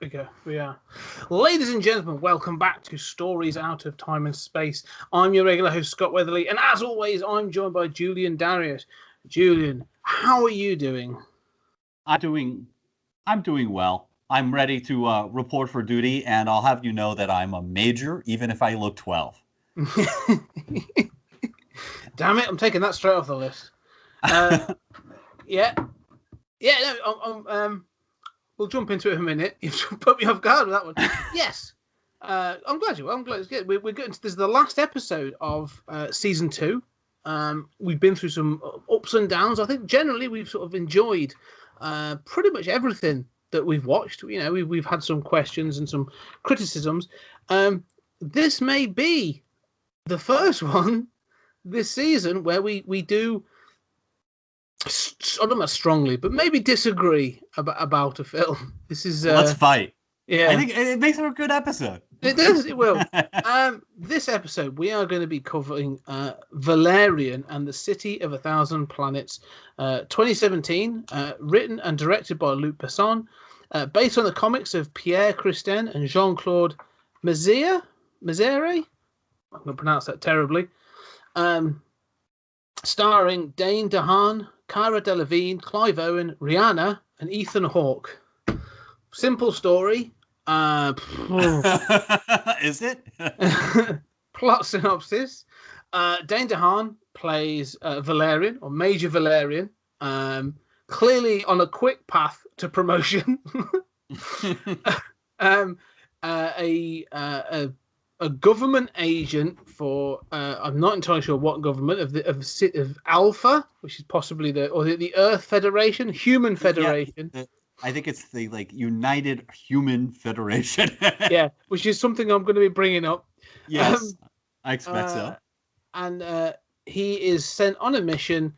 There we go. We are. Ladies and gentlemen, welcome back to Stories Out of Time and Space. I'm your regular host, Scott Weatherly, and as always, I'm joined by Julian Darius. Julian, how are you doing? I'm doing well. I'm ready to report for duty, and I'll have you know that I'm a major, even if I look 12. Damn it, I'm taking that straight off the list. We'll jump into it in a minute. You've put me off guard with that one. Yes. I'm glad you will. I'm glad it's good. We're getting to this is the last episode of season 2. We've been through some ups and downs. I think generally we've sort of enjoyed pretty much everything that we've watched. You know, we've had some questions and some criticisms. This may be the first one this season where we do, I don't know strongly, but maybe disagree about a film. This is let's fight. Yeah, I think it makes for a good episode. It does. It will. This episode we are going to be covering Valerian and the City of a Thousand Planets, 2017, written and directed by Luc Besson, based on the comics of Pierre Christin and Jean-Claude Mézières. I'm going to pronounce that terribly. Starring Dane DeHaan, Cara Delevingne, Clive Owen, Rihanna, and Ethan Hawke. Simple story. Is it? Plot synopsis. Dane DeHaan plays Valerian, or Major Valerian, clearly on a quick path to promotion. A government agent for I'm not entirely sure what government of Alpha, which is possibly the Earth Federation, Human Federation. Yeah, I think it's the United Human Federation. Yeah, which is something I'm going to be bringing up. Yes, I expect so. And he is sent on a mission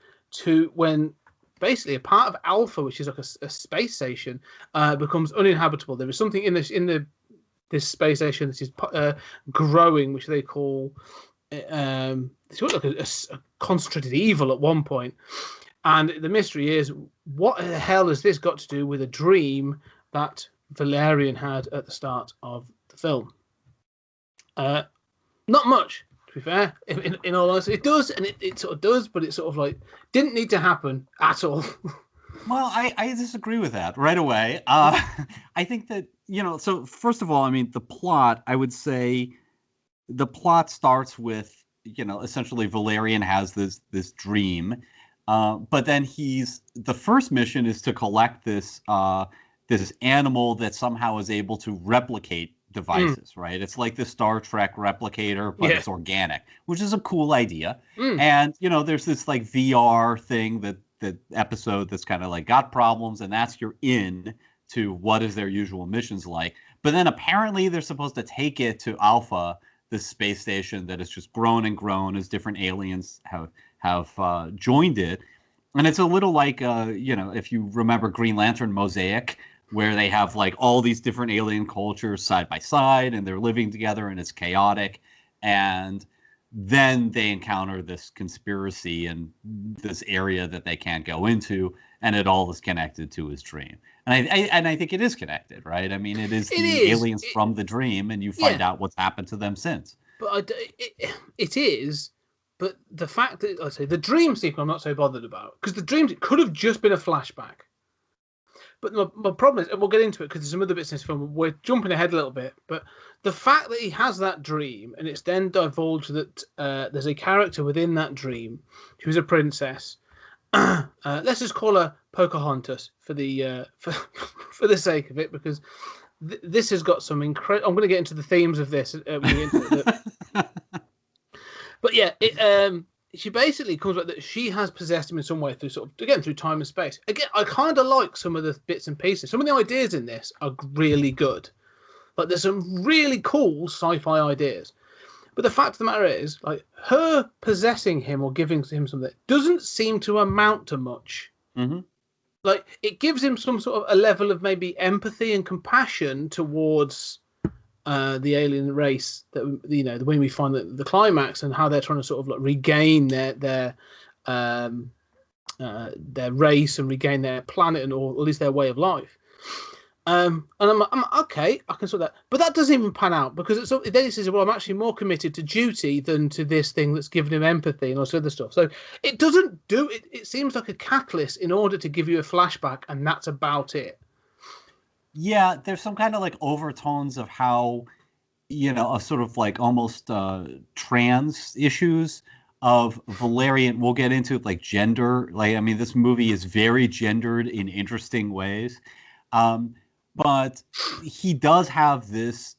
when basically a part of Alpha, which is like a space station, becomes uninhabitable. There is something in this space station that is growing, which they call it's like a concentrated evil at one point. And the mystery is, what the hell has this got to do with a dream that Valerian had at the start of the film? Not much, to be fair, in all honesty. It does, and it sort of does, but it sort of didn't need to happen at all. Well, I disagree with that right away. I think that, so first of all, I mean, the plot, I would say the plot starts with, essentially Valerian has this dream, but then the first mission is to collect this animal that somehow is able to replicate devices, right? It's like the Star Trek replicator, but it's organic, which is a cool idea. And, there's this VR thing that episode that's kind of got problems, and that's your in to what is their usual missions like. But then apparently they're supposed to take it to Alpha, this space station that has just grown and grown as different aliens have joined it. And it's a little like, if you remember Green Lantern Mosaic, where they have all these different alien cultures side by side, and they're living together, and it's chaotic. And then they encounter this conspiracy in this area that they can't go into, and it all is connected to his dream. And I think it is connected, right? I mean, it is aliens from the dream, and you find out what's happened to them since. But it is. But the fact that, I say, the dream sequence, I'm not so bothered about, because the dreams, it could have just been a flashback. But my problem is, and we'll get into it because there's some other bits in this film, we're jumping ahead a little bit, but the fact that he has that dream, and it's then divulged that there's a character within that dream who's a princess. Let's just call her Pocahontas for the for the sake of it, because this has got some incredible. I'm going to get into the themes of this. But yeah, she basically comes back that she has possessed him in some way through through time and space. Again, I kind of like some of the bits and pieces. Some of the ideas in this are really good. There's some really cool sci-fi ideas. But the fact of the matter is, her possessing him or giving him something doesn't seem to amount to much. Mm-hmm. It gives him some sort of a level of maybe empathy and compassion towards the alien race that when we find the climax and how they're trying to sort of regain their race and regain their planet or at least their way of life. And I'm okay, I can sort that, but that doesn't even pan out because then he says, "Well, I'm actually more committed to duty than to this thing that's given him empathy and all this other stuff." So it doesn't do it. It seems like a catalyst in order to give you a flashback, and that's about it. Yeah, there's some kind of like overtones of how, a sort of like almost trans issues of Valerian. We'll get into like gender. Like, I mean, this movie is very gendered in interesting ways. Um, but he does have this,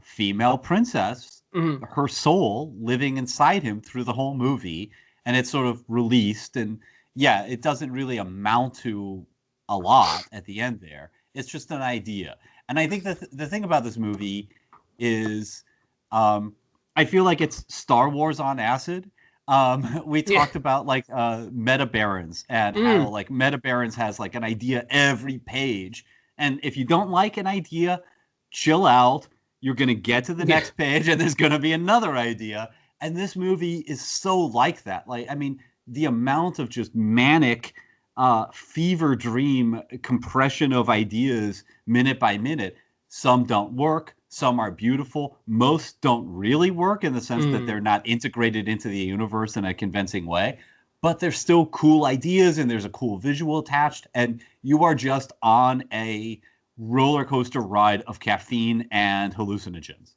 female princess, Mm. her soul living inside him through the whole movie, and it's sort of released. And yeah, it doesn't really amount to a lot at the end there. It's just an idea. And I think that the thing about this movie is, I feel like it's Star Wars on acid. We Yeah. talked about like Meta Barons and how like Meta Barons has like an idea every page. And if you don't like an idea, chill out. You're going to get to the next page and there's going to be another idea. And this movie is so like that. Like, I mean, the amount of just manic, fever dream compression of ideas minute by minute. Some don't work. Some are beautiful. Most don't really work in the sense that they're not integrated into the universe in a convincing way. But there's still cool ideas and there's a cool visual attached. And you are just on a roller coaster ride of caffeine and hallucinogens.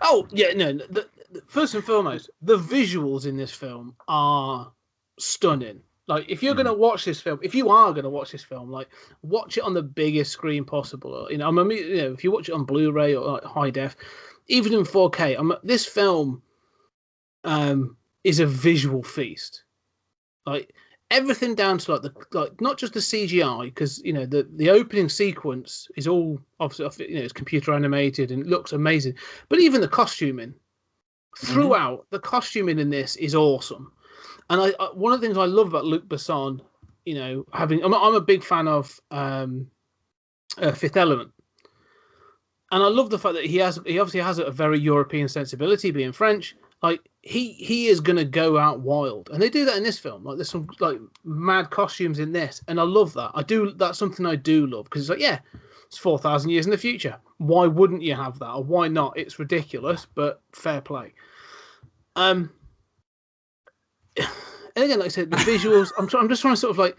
Oh yeah, no. First and foremost, the visuals in this film are stunning. Like, if you're going to watch this film, if you are going to watch this film, like, watch it on the biggest screen possible. I mean, if you watch it on Blu-ray or like high def, even in 4K, this film is a visual feast. Like, everything down to like not just the CGI, because the opening sequence is all obviously it's computer animated and it looks amazing, but even the costuming throughout, the costuming in this is awesome. And I one of the things I love about Luc Besson, I'm a big fan of Fifth Element, and I love the fact that he obviously has a very European sensibility, being French. Like, he is gonna go out wild, and they do that in this film. Like, there's some like mad costumes in this, and I love that. That's something I do love, because it's like, yeah, it's 4,000 years in the future. Why wouldn't you have that, or why not? It's ridiculous, but fair play. And again, like I said, the visuals. I'm just trying to sort of like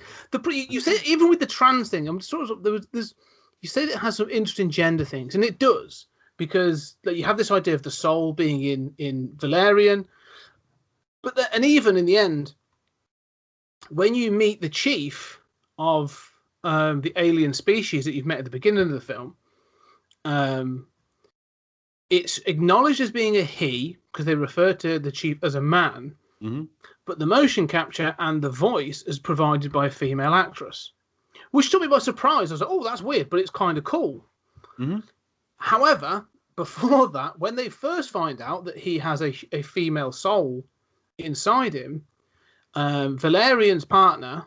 you say, even with the trans thing, I'm sort of there's you say that it has some interesting gender things, and it does, because you have this idea of the soul being in Valerian, and even in the end, when you meet the chief of the alien species that you've met at the beginning of the film, it's acknowledged as being a he, because they refer to the chief as a man. But the motion capture and the voice is provided by a female actress, which took me by surprise. I was like, oh, that's weird, but it's kind of cool. However, before that, when they first find out that he has a female soul inside him, Valerian's partner,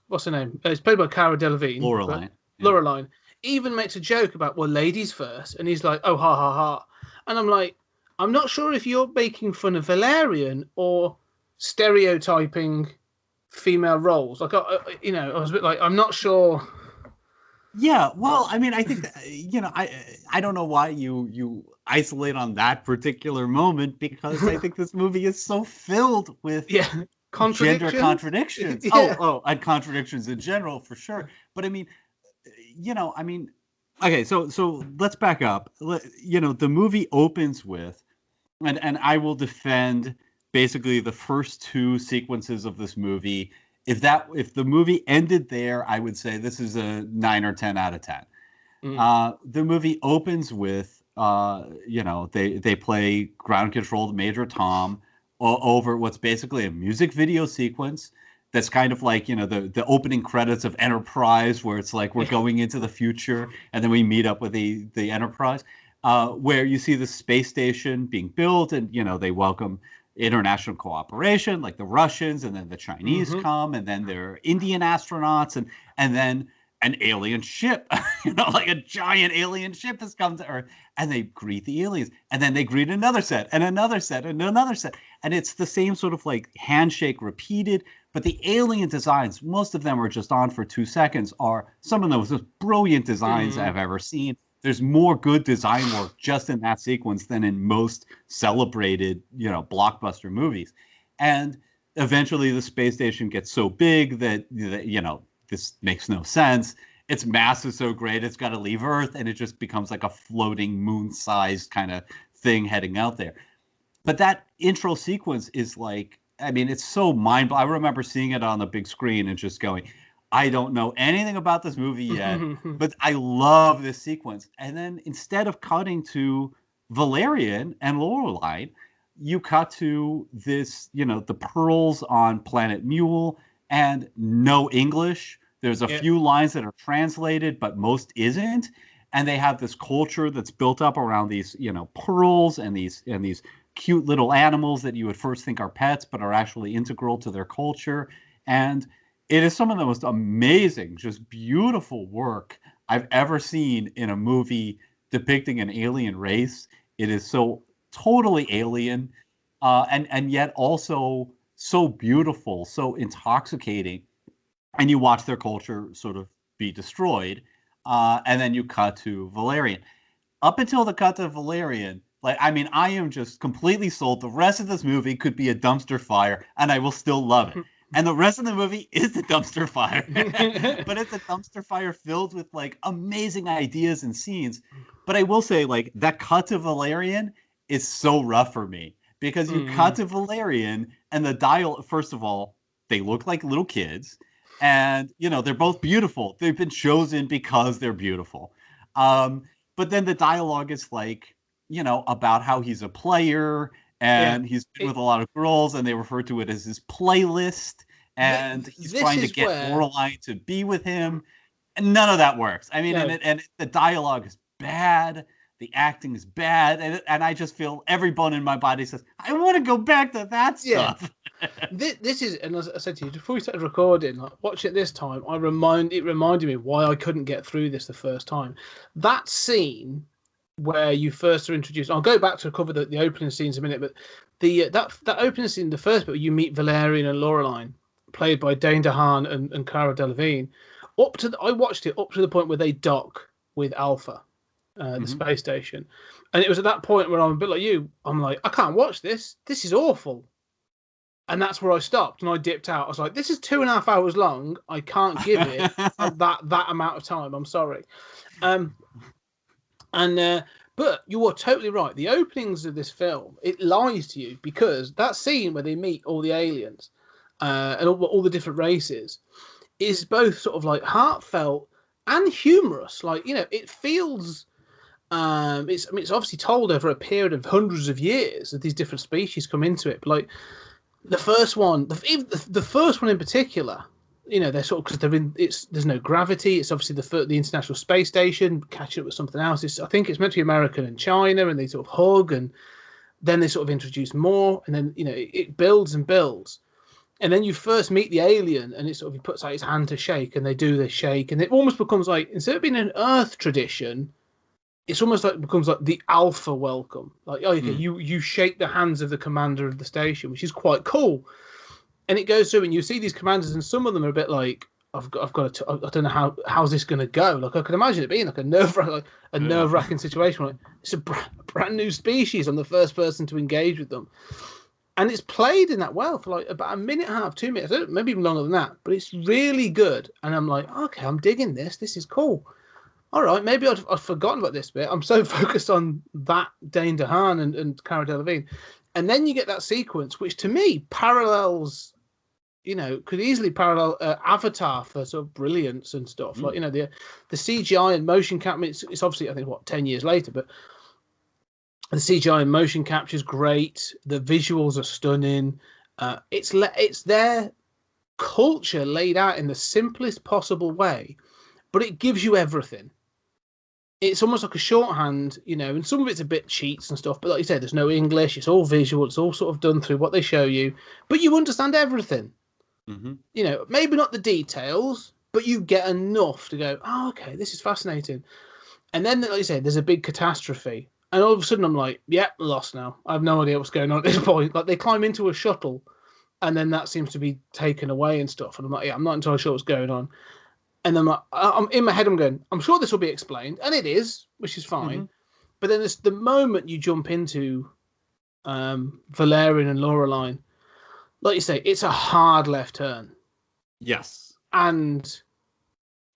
what's her name? It's played by Cara Delevingne. Laureline. Laureline even makes a joke about, well, ladies first. And he's like, oh, ha, ha, ha. And I'm like, I'm not sure if you're making fun of Valerian or stereotyping female roles. Like, I was a bit like, I'm not sure. Yeah, well, I mean, I think I don't know why you isolate on that particular moment, because I think this movie is so filled with gender contradictions. Yeah. And contradictions in general, for sure. But I mean, okay, so let's back up. The movie opens with, and I will defend basically the first two sequences of this movie. If the movie ended there, I would say this is a 9 or 10 out of 10. The movie opens with, they play ground controlled Major Tom over what's basically a music video sequence that's kind of like, the opening credits of Enterprise, where it's like we're going into the future and then we meet up with the Enterprise, where you see the space station being built, and, they welcome international cooperation, like the Russians, and then the Chinese come, and then there are Indian astronauts, and then an alien ship, like a giant alien ship has come to Earth, and they greet the aliens, and then they greet another set, and another set, and another set, and it's the same sort of like handshake repeated, But the alien designs, most of them are just on for 2 seconds, are some of the most brilliant designs I've ever seen. There's more good design work just in that sequence than in most celebrated, blockbuster movies. And eventually the space station gets so big that, this makes no sense. Its mass is so great, it's got to leave Earth, and it just becomes like a floating moon-sized kind of thing heading out there. But that intro sequence is like, I mean, it's so mind-blowing. I remember seeing it on the big screen and just going, I don't know anything about this movie yet, but I love this sequence. And then instead of cutting to Valerian and Lorelei, you cut to this, the pearls on Planet Mule and no English. There's a few lines that are translated, but most isn't. And they have this culture that's built up around these, pearls and these cute little animals that you would first think are pets, but are actually integral to their culture. And it is some of the most amazing, just beautiful work I've ever seen in a movie depicting an alien race. It is so totally alien, and yet also so beautiful, so intoxicating. And you watch their culture sort of be destroyed, and then you cut to Valerian. Up until the cut to Valerian, I am just completely sold. The rest of this movie could be a dumpster fire, and I will still love it. And the rest of the movie is a dumpster fire. But it's a dumpster fire filled with, amazing ideas and scenes. But I will say, that cut to Valerian is so rough for me. Because you cut to Valerian, and the dialogue, first of all, they look like little kids. And, they're both beautiful. They've been chosen because they're beautiful. But then the dialogue is about how he's a player and he's been with a lot of girls, and they refer to it as his playlist, and he's trying to get Lorelei to be with him, and none of that works. I mean, and the dialogue is bad, the acting is bad, and I just feel every bone in my body says, I want to go back to that stuff. This is, and as I said to you before we started recording, watch it this time, it reminded me why I couldn't get through this the first time. That scene where you first are introduced, I'll go back to cover the opening scenes in a minute, but the that opening scene, the first bit where you meet Valerian and Lorelei, played by Dane DeHaan and Cara Delevingne, I watched it up to the point where they dock with Alpha, the space station, and it was at that point where I'm a bit like you. I'm like, I can't watch this. This is awful. And that's where I stopped and I dipped out. I was like, this is 2.5 hours long. I can't give it that amount of time. I'm sorry. But you are totally right. The openings of this film, it lies to you, because that scene where they meet all the aliens and all the different races is both sort of heartfelt and humorous. It feels. It's obviously told over a period of hundreds of years that these different species come into it. But the first one, the first one in particular, they're sort of, because they're in. There's no gravity. It's obviously the International Space Station catching up with something else. I think it's meant to be American and China, and they sort of hug, and then they sort of introduce more, and then it builds and builds, and then you first meet the alien, and it sort of, he puts out his hand to shake, and they do this shake, and it almost becomes instead of being an Earth tradition, it's almost becomes the alpha welcome. You shake the hands of the commander of the station, which is quite cool. And it goes through, and you see these commanders, and some of them are a bit I've got to. I don't know how's this going to go. I can imagine it being a nerve-wracking situation. It's a brand new species. I'm the first person to engage with them, and it's played in that well for about a minute and a half, 2 minutes, maybe even longer than that. But it's really good, and I'm like, okay, I'm digging this. This is cool. All right, maybe I've forgotten about this bit. I'm so focused on that Dane DeHaan and Cara Delevingne, and then you get that sequence, which to me parallels. Could easily parallel Avatar for sort of brilliance and stuff. The CGI and motion capture. It's obviously, I think, 10 years later, but the CGI and motion capture is great. The visuals are stunning. It's their culture laid out in the simplest possible way, but it gives you everything. It's almost like a shorthand, and some of it's a bit cheats and stuff, but like you said, there's no English. It's all visual. It's all sort of done through what they show you, but you understand everything. Maybe not the details, but you get enough to go, oh, okay, this is fascinating. And then, like you say, there's a big catastrophe. And all of a sudden I'm like, yeah, lost now. I have no idea what's going on at this point. They climb into a shuttle and then that seems to be taken away and stuff. And I'm like, yeah, I'm not entirely sure what's going on. And then I'm in my head, I'm going, I'm sure this will be explained, and it is, which is fine. Mm-hmm. But then the moment you jump into Valerian and Laureline, like you say, it's a hard left turn. Yes. And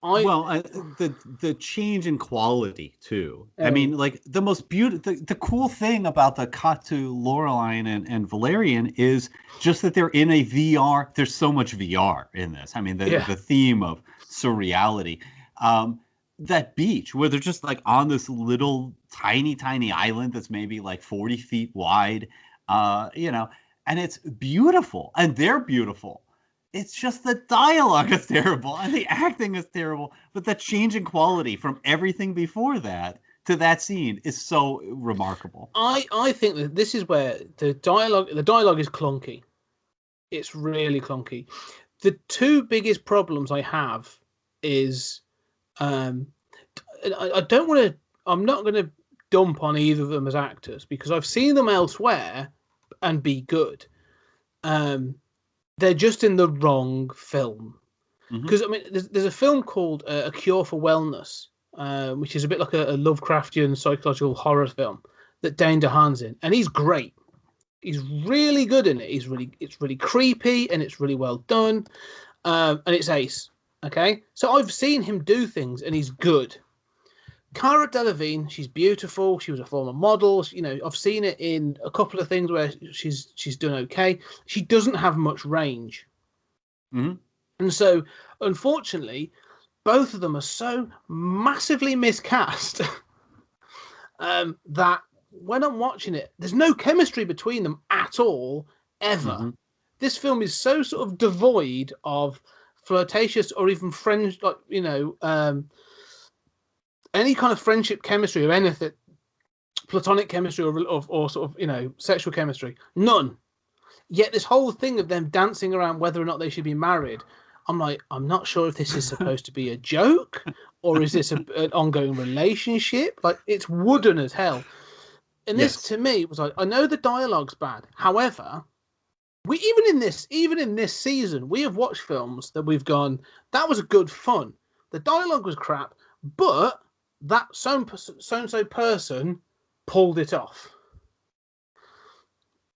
the change in quality too. I mean, like the most beautiful, the cool thing about the cut to Laureline and Valerian is just that they're in a VR. There's so much VR in this. I mean, the theme of surreality. That beach where they're just like on this little tiny island that's maybe like 40 feet wide, and it's beautiful, and they're beautiful. It's just the dialogue is terrible and the acting is terrible, but the change in quality from everything before that to that scene is so remarkable. I think that this is where the dialogue is clunky. It's really clunky. The two biggest problems I have is I'm not going to dump on either of them as actors because I've seen them elsewhere and be good. They're just in the wrong film. Because, I mean, there's a film called A Cure for Wellness, which is a bit like a Lovecraftian psychological horror film that Dane DeHaan's in. And he's great. He's really good in it. It's really creepy and it's really well done. And it's ace. Okay? So I've seen him do things and he's good. Cara Delevingne, she's beautiful. She was a former model. I've seen it in a couple of things where she's done okay. She doesn't have much range, and so unfortunately, both of them are so massively miscast that when I'm watching it, there's no chemistry between them at all ever. This film is so sort of devoid of flirtatious or even friends, any kind of friendship chemistry or anything, platonic chemistry or sort of, sexual chemistry. None. Yet this whole thing of them dancing around whether or not they should be married, I'm like, I'm not sure if this is supposed to be a joke or is this an ongoing relationship? Like, it's wooden as hell. And this, to me, was like, I know the dialogue's bad. However, even in this season, we have watched films that we've gone, that was a good fun. The dialogue was crap, but that so-and-so person pulled it off.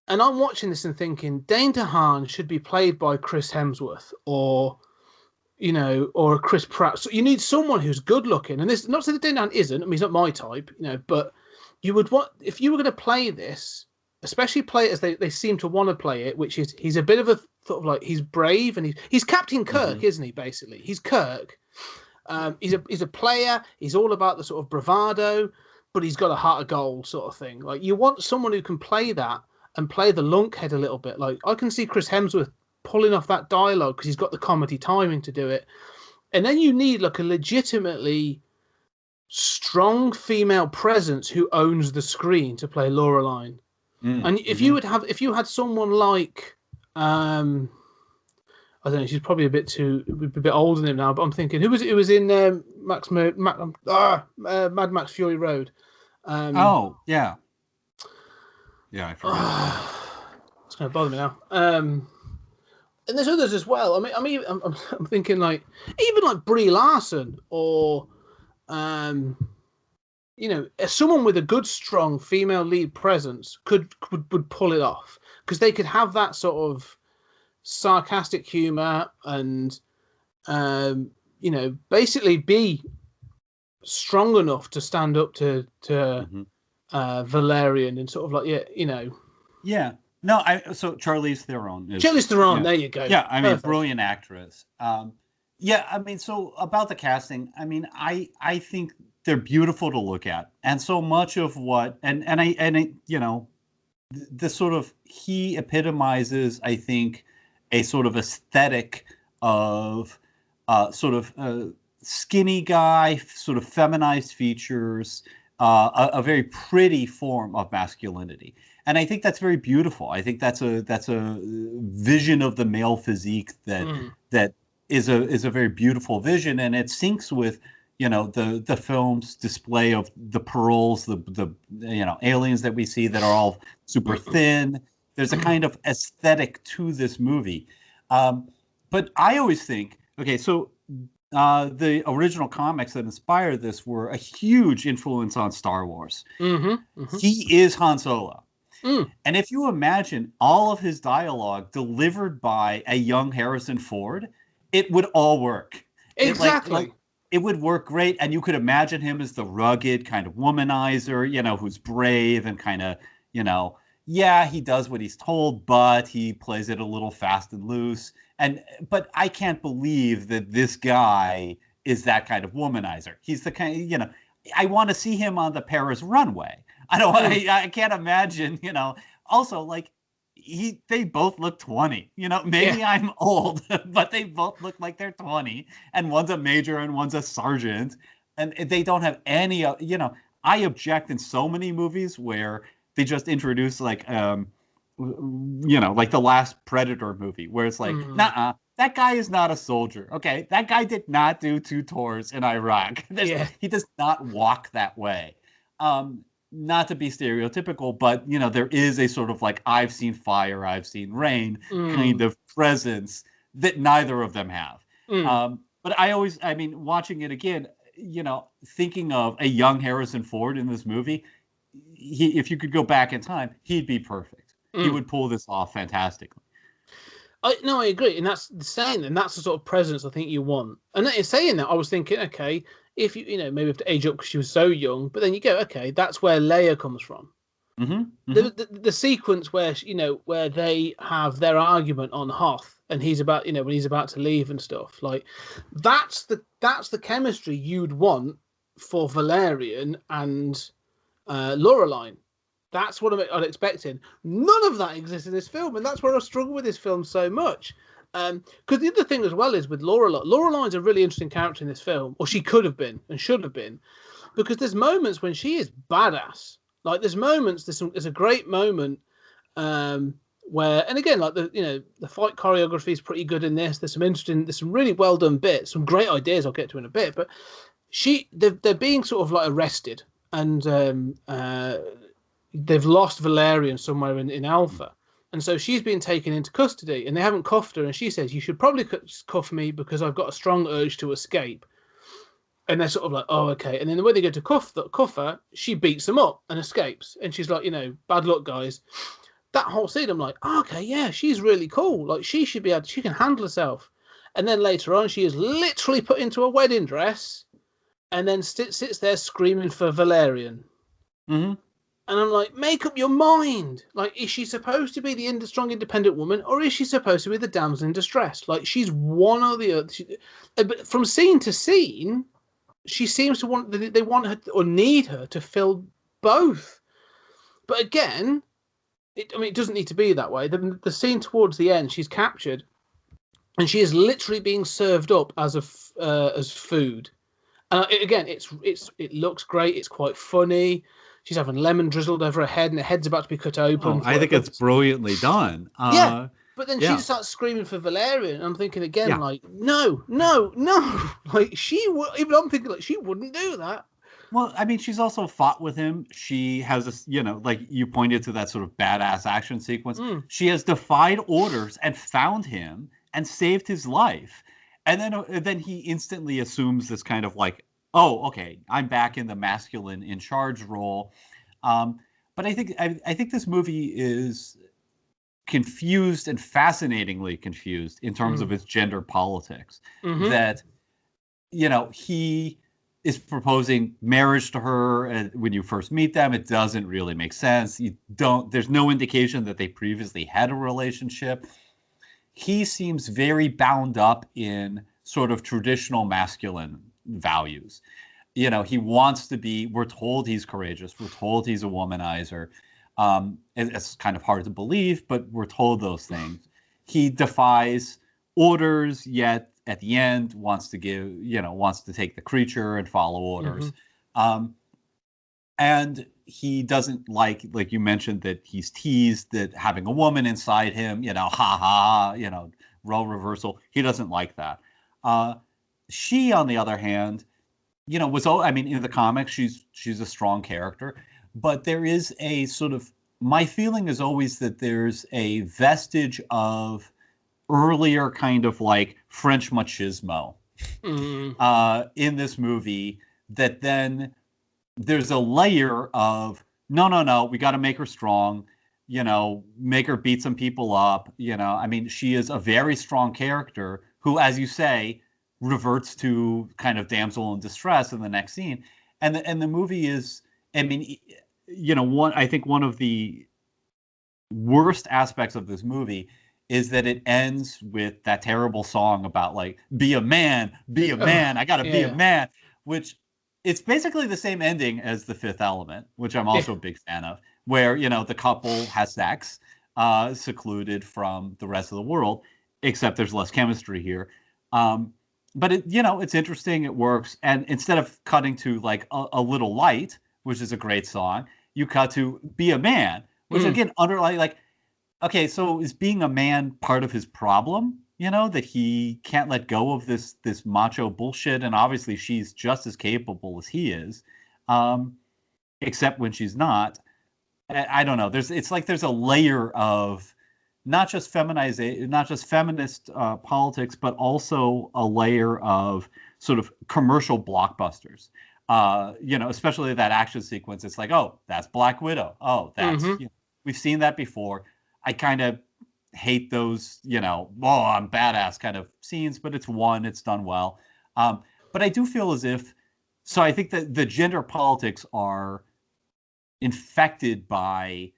And I'm watching this and thinking, Dane DeHaan should be played by Chris Hemsworth or Chris Pratt. So you need someone who's good looking. And this, not to say that Dane DeHaan isn't, I mean, he's not my type, but you would want, if you were going to play this, especially play it as they seem to want to play it, which is, he's a bit of a sort of like, he's brave and he's Captain Kirk, isn't he, basically? He's Kirk. He's a player. He's all about the sort of bravado, but he's got a heart of gold sort of thing. Like, you want someone who can play that and play the lunkhead a little bit. Like, I can see Chris Hemsworth pulling off that dialogue because he's got the comedy timing to do it. And then you need like a legitimately strong female presence who owns the screen to play Laureline. And if you had someone like I don't know. She's probably a bit older than him now. But I'm thinking, who was it? It was in Mad Max Fury Road. Yeah, I forgot. It's going to bother me now. And there's others as well. I mean, I'm thinking like even like Brie Larson or someone with a good, strong female lead presence would pull it off because they could have that sort of sarcastic humor and basically be strong enough to stand up to Valerian and sort of like so Charlize Theron there you go. I mean, brilliant actress. I mean, so about the casting, I mean, I think they're beautiful to look at, and so much of what the sort of, he epitomizes, I think, a sort of aesthetic of skinny guy, sort of feminized features, a very pretty form of masculinity. And I think that's very beautiful. I think that's a vision of the male physique that is a very beautiful vision, and it syncs with the film's display of the pearls, the aliens that we see that are all super thin, There's a kind of aesthetic to this movie. But I always think, okay, so the original comics that inspired this were a huge influence on Star Wars. He is Han Solo. And if you imagine all of his dialogue delivered by a young Harrison Ford, it would all work. Exactly. It would work great. And you could imagine him as the rugged kind of womanizer, who's brave and kind of, yeah, he does what he's told, but he plays it a little fast and loose. But I can't believe that this guy is that kind of womanizer. He's the kind, I want to see him on the Paris runway. I can't imagine, also they both look 20, maybe I'm old, but they both look like they're 20, and one's a major and one's a sergeant, and they don't have any, I object in so many movies where they just introduce like the last Predator movie where it's like, nah, that guy is not a soldier. Okay. That guy did not do 2 tours in Iraq. He does not walk that way. Not to be stereotypical, but there is a sort of like, I've seen fire, I've seen rain kind of presence that neither of them have. But watching it again, thinking of a young Harrison Ford in this movie, if you could go back in time, he'd be perfect. He would pull this off fantastically. I agree, and that's saying, and that's the sort of presence I think you want. And saying that, I was thinking, okay, if you maybe have to age up because she was so young, but then you go, okay, that's where Leia comes from. The sequence where where they have their argument on Hoth, and he's about when he's about to leave and stuff, like that's the chemistry you'd want for Valerian and Laureline. That's what I'm expecting. None of that exists in this film, and that's where I struggle with this film so much. Because the other thing as well is with Laureline. Laureline's a really interesting character in this film, or she could have been and should have been, because there's moments when she is badass. Like there's moments, there's a great moment where, and again, like the fight choreography is pretty good in this. There's some really well done bits, some great ideas I'll get to in a bit. But they're being sort of like arrested, and they've lost Valerian somewhere in Alpha. And so she's been taken into custody, and they haven't cuffed her. And she says, "You should probably cuff me because I've got a strong urge to escape." And they're sort of like, "Oh, okay." And then when they go to cuff her, she beats them up and escapes. And she's like, "Bad luck, guys." That whole scene, I'm like, oh, "Okay, yeah, she's really cool. Like she should be able. She can handle herself." And then later on, she is literally put into a wedding dress, and then sits there screaming for Valerian. And I'm like, make up your mind. Like, is she supposed to be the strong, independent woman, or is she supposed to be the damsel in distress? Like, she's one or the other. But from scene to scene, she seems to they want her or need her to fill both. But again, it doesn't need to be that way. The scene towards the end, she's captured, and she is literally being served up as food. Again, it looks great. It's quite funny. She's having lemon drizzled over her head, and her head's about to be cut open. I think it's brilliantly done. Yeah, but then she starts screaming for Valerian, and I'm thinking again, like, no. Like, even I'm thinking, like, she wouldn't do that. Well, I mean, she's also fought with him. She has this, like you pointed to that sort of badass action sequence. She has defied orders and found him and saved his life. And then he instantly assumes this kind of like, oh, okay, I'm back in the masculine in charge role. But I think this movie is confused and fascinatingly confused in terms of its gender politics. That, he is proposing marriage to her, and when you first meet them, it doesn't really make sense. There's no indication that they previously had a relationship. He seems very bound up in sort of traditional masculine values. He wants to be, we're told he's courageous. We're told he's a womanizer. It's kind of hard to believe, but we're told those things. He defies orders, yet at the end wants to take the creature and follow orders. And he doesn't like you mentioned, that he's teased that having a woman inside him, role reversal. He doesn't like that. She, on the other hand, in the comics, she's a strong character, but there is a sort of my feeling is always that there's a vestige of earlier kind of like French machismo in this movie, that then there's a layer of no, we got to make her strong, make her beat some people up. I mean, she is a very strong character who, as you say, reverts to kind of damsel in distress in the next scene. And the movie is, I mean, I think one of the worst aspects of this movie is that it ends with that terrible song about like, be a man, I gotta be a man, which it's basically the same ending as The Fifth Element, which I'm also a big fan of, where, the couple has sex, secluded from the rest of the world, except there's less chemistry here. But it's interesting, it works. And instead of cutting to like a Little Light, which is a great song, you cut to Be a Man, which again, like, okay, so is being a man part of his problem? That he can't let go of this macho bullshit, and obviously she's just as capable as he is, except when she's not. I don't know. It's like there's a layer of not just feminist politics, but also a layer of sort of commercial blockbusters. Especially that action sequence. It's like, oh, that's Black Widow. Oh, that's we've seen that before. I kind of hate those, I'm badass kind of scenes, but it's done well. But I do feel as if, so I think that the gender politics are infected by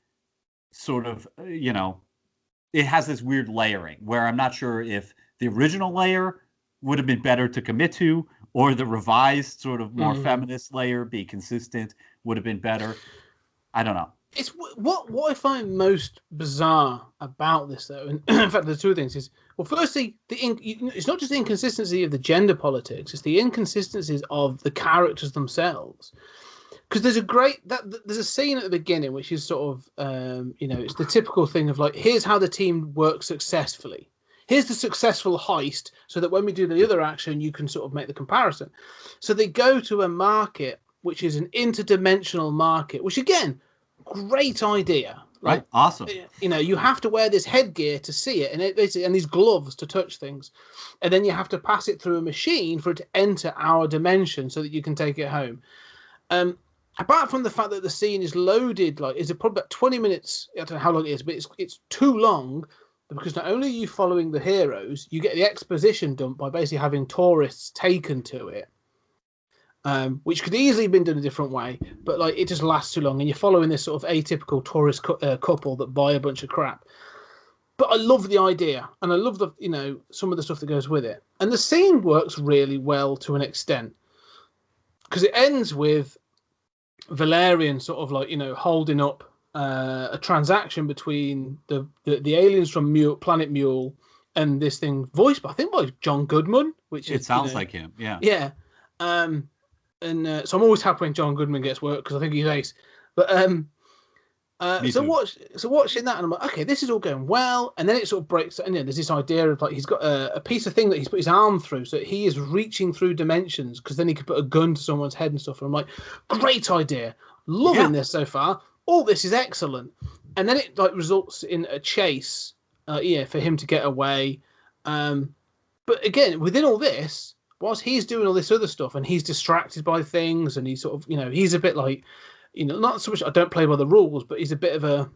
sort of, it has this weird layering where I'm not sure if the original layer would have been better to commit to, or the revised sort of more feminist layer, be consistent, would have been better. I don't know. It's what I find most bizarre about this, though, and in fact, the two things is, well, firstly, it's not just the inconsistency of the gender politics; it's the inconsistencies of the characters themselves. Because there's a scene at the beginning which is sort of, it's the typical thing of like, here's how the team works successfully. Here's the successful heist, so that when we do the other action, you can sort of make the comparison. So they go to a market which is an interdimensional market, which again, great idea, right? Awesome. You have to wear this headgear to see it, and these gloves to touch things, and then you have to pass it through a machine for it to enter our dimension so that you can take it home. Apart from the fact that the scene is loaded, like, is it probably about 20 minutes? I don't know how long it is, but it's too long, because not only are you following the heroes, you get the exposition dumped by basically having tourists taken to it. Which could easily have been done a different way, but like it just lasts too long, and you're following this sort of atypical tourist couple that buy a bunch of crap. But I love the idea, and I love some of the stuff that goes with it, and the scene works really well to an extent, because it ends with Valerian sort of like holding up a transaction between the aliens from Planet Mule and this thing voiced by, I think, by John Goodman, which it sounds like him, yeah. And so I'm always happy when John Goodman gets work, because I think he's ace. But so watching that, and I'm like, okay, this is all going well. And then it sort of breaks, and there's this idea of like he's got a piece of thing that he's put his arm through, so he is reaching through dimensions, because then he could put a gun to someone's head and stuff. And I'm like, great idea, loving this so far. All this is excellent. And then it like results in a chase, for him to get away. But again, within all this, whilst he's doing all this other stuff and he's distracted by things, and he's sort of, he's a bit like, not so much I don't play by the rules, but he's a bit of a,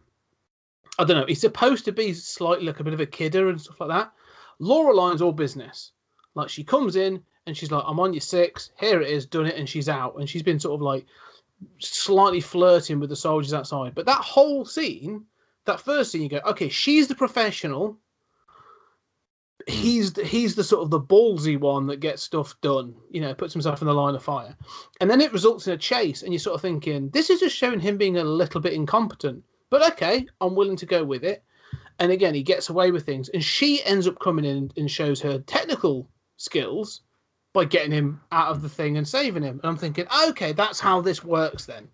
I don't know, he's supposed to be slightly like a bit of a kidder and stuff like that. Loreline's all business. Like, she comes in and she's like, I'm on your 6, here it is, done it, and she's out. And she's been sort of like slightly flirting with the soldiers outside. But that whole scene, that first scene, you go, okay, she's the professional. He's the sort of the ballsy one that gets stuff done, puts himself in the line of fire. And then it results in a chase, and you're sort of thinking, this is just showing him being a little bit incompetent. But okay, I'm willing to go with it. And again, he gets away with things. And she ends up coming in and shows her technical skills by getting him out of the thing and saving him. And I'm thinking, okay, that's how this works then.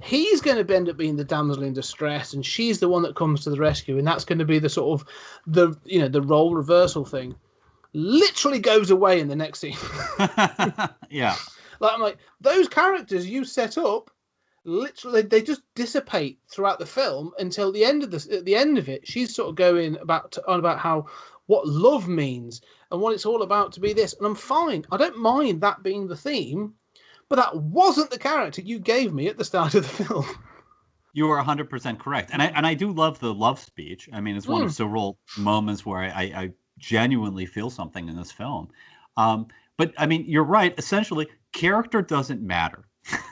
He's going to end up being the damsel in distress, and she's the one that comes to the rescue, and that's going to be the sort of the role reversal thing. Literally goes away in the next scene. Yeah. Like, I'm like, those characters you set up, literally they just dissipate throughout the film until the end of this. At the end of it, she's sort of going on about how what love means and what it's all about to be this. And I'm fine. I don't mind that being the theme, but that wasn't the character you gave me at the start of the film. You are 100% correct, and I do love the love speech. I mean, it's one of several moments where I genuinely feel something in this film. But I mean, you're right. Essentially, character doesn't matter.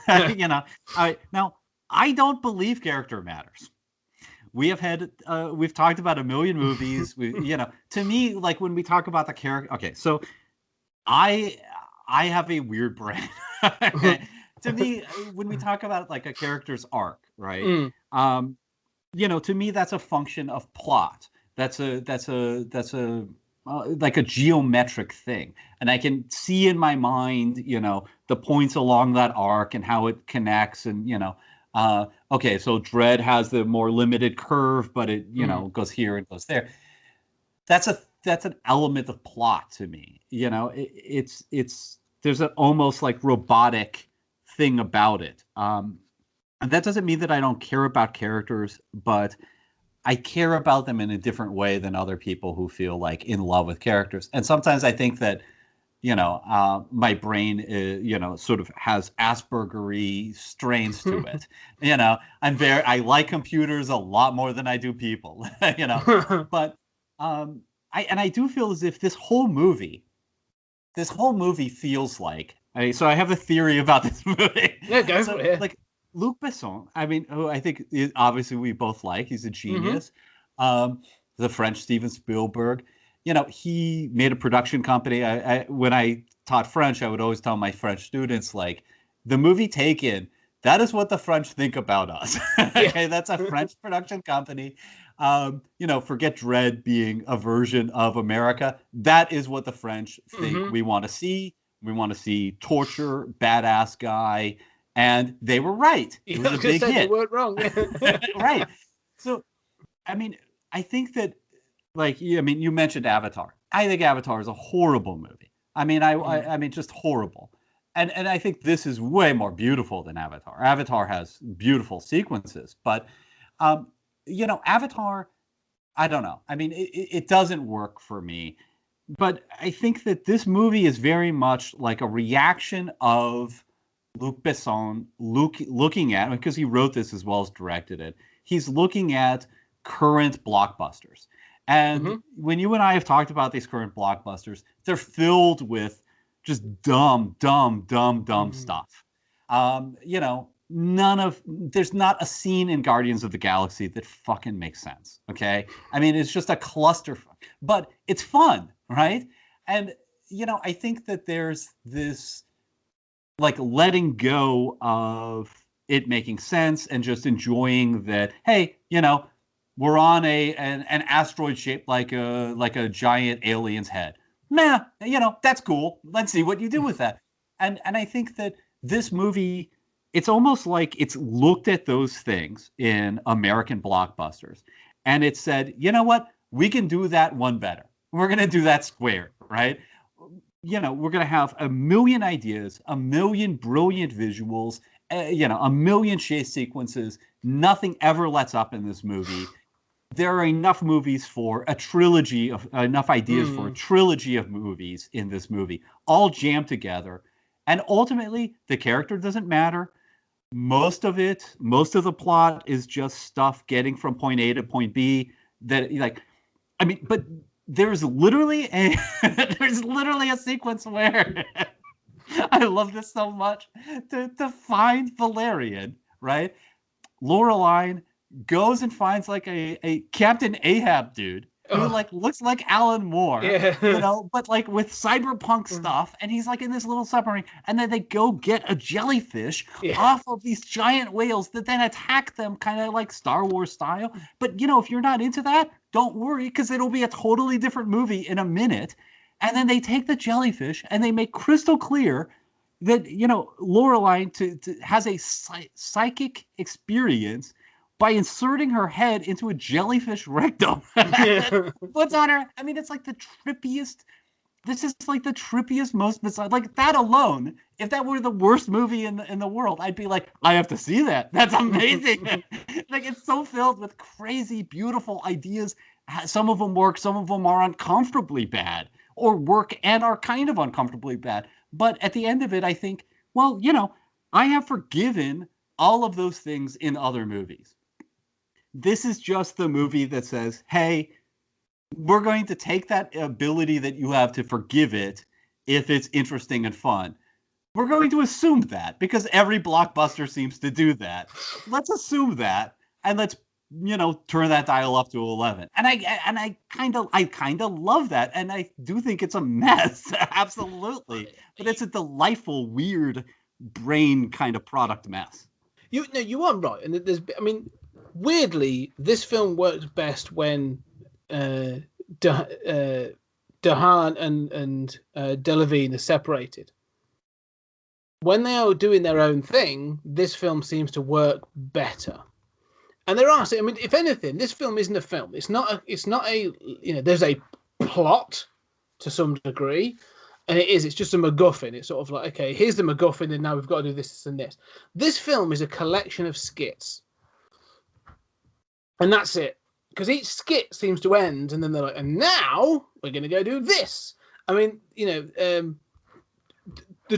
You know, I don't believe character matters. We've talked about a million movies. To me, like when we talk about the character, okay, so I have a weird brain. To me, when we talk about like a character's arc, right? To me, that's a function of plot. That's a like a geometric thing, and I can see in my mind, the points along that arc and how it connects, and okay, so Dread has the more limited curve, but it goes here and goes there. That's an element of plot to me. There's an almost like robotic thing about it. And that doesn't mean that I don't care about characters, but I care about them in a different way than other people who feel like in love with characters. And sometimes I think that, my brain, sort of has Aspergery strains to it. I like computers a lot more than I do people, but I do feel as if this whole movie feels like, so I have a theory about this movie. Yeah, go for it. Like Luc Besson, I mean, who I think obviously we both like. He's a genius. The French Steven Spielberg. He made a production company. When I taught French, I would always tell my French students, like, the movie Taken, that is what the French think about us. Okay, that's a French production company. Forget Dread being a version of America. That is what the French think we want to see. We want to see torture, badass guy. And they were right. It was a big hit. They weren't wrong. Right. So, I mean, I think that, you mentioned Avatar. I think Avatar is a horrible movie. I mean, I mean, just horrible. And I think this is way more beautiful than Avatar. Avatar has beautiful sequences, but, Avatar, I don't know. I mean, it doesn't work for me. But I think that this movie is very much like a reaction of Luc Besson looking at, because he wrote this as well as directed it, he's looking at current blockbusters. And when you and I have talked about these current blockbusters, they're filled with just dumb stuff. There's not a scene in Guardians of the Galaxy that fucking makes sense. Okay. I mean, it's just a clusterfuck, but it's fun, right? And, I think that there's this like letting go of it making sense and just enjoying that, hey, we're on an asteroid shaped like a giant alien's head. Nah, that's cool. Let's see what you do with that. And I think that this movie, it's almost like it's looked at those things in American blockbusters and it said, you know what? We can do that one better. We're going to do that squared, right? We're going to have a million ideas, a million brilliant visuals, a million chase sequences. Nothing ever lets up in this movie. There are enough movies for a trilogy of enough ideas for a trilogy of movies in this movie, all jammed together. And ultimately, the character doesn't matter. Most of the plot is just stuff getting from point A to point B. But there's literally a sequence where I love this so much to find Valerian, right? Laureline goes and finds like a Captain Ahab dude who like looks like Alan Moore, but like with cyberpunk stuff, and he's like in this little submarine, and then they go get a jellyfish off of these giant whales that then attack them, kind of like Star Wars style. But if you're not into that, don't worry, because it'll be a totally different movie in a minute. And then they take the jellyfish and they make crystal clear that Laureline has a psychic experience by inserting her head into a jellyfish rectum. What's on her? I mean, it's like the trippiest this is like the trippiest, most bizarre. Like that alone, if that were the worst movie in the world, I'd be like, I have to see that. That's amazing. Like it's so filled with crazy, beautiful ideas. Some of them work, some of them are uncomfortably bad, or work and are kind of uncomfortably bad. But at the end of it, I think, well, I have forgiven all of those things in other movies. This is just the movie that says, hey, we're going to take that ability that you have to forgive it if it's interesting and fun. We're going to assume that because every blockbuster seems to do that. Let's assume that, and let's turn that dial up to 11. And I kind of love that, and I do think it's a mess, absolutely. But it's a delightful, weird brain kind of product mess. You are right, and weirdly, this film works best when Dehaan and Delavigne are separated. When they are doing their own thing, this film seems to work better. And there are, if anything, this film isn't a film. It's not a there's a plot to some degree, and it's just a MacGuffin. It's sort of like, okay, here's the MacGuffin, and now we've got to do this and this. This film is a collection of skits, and that's it. Because each skit seems to end, and then they're like, and now we're going to go do this. The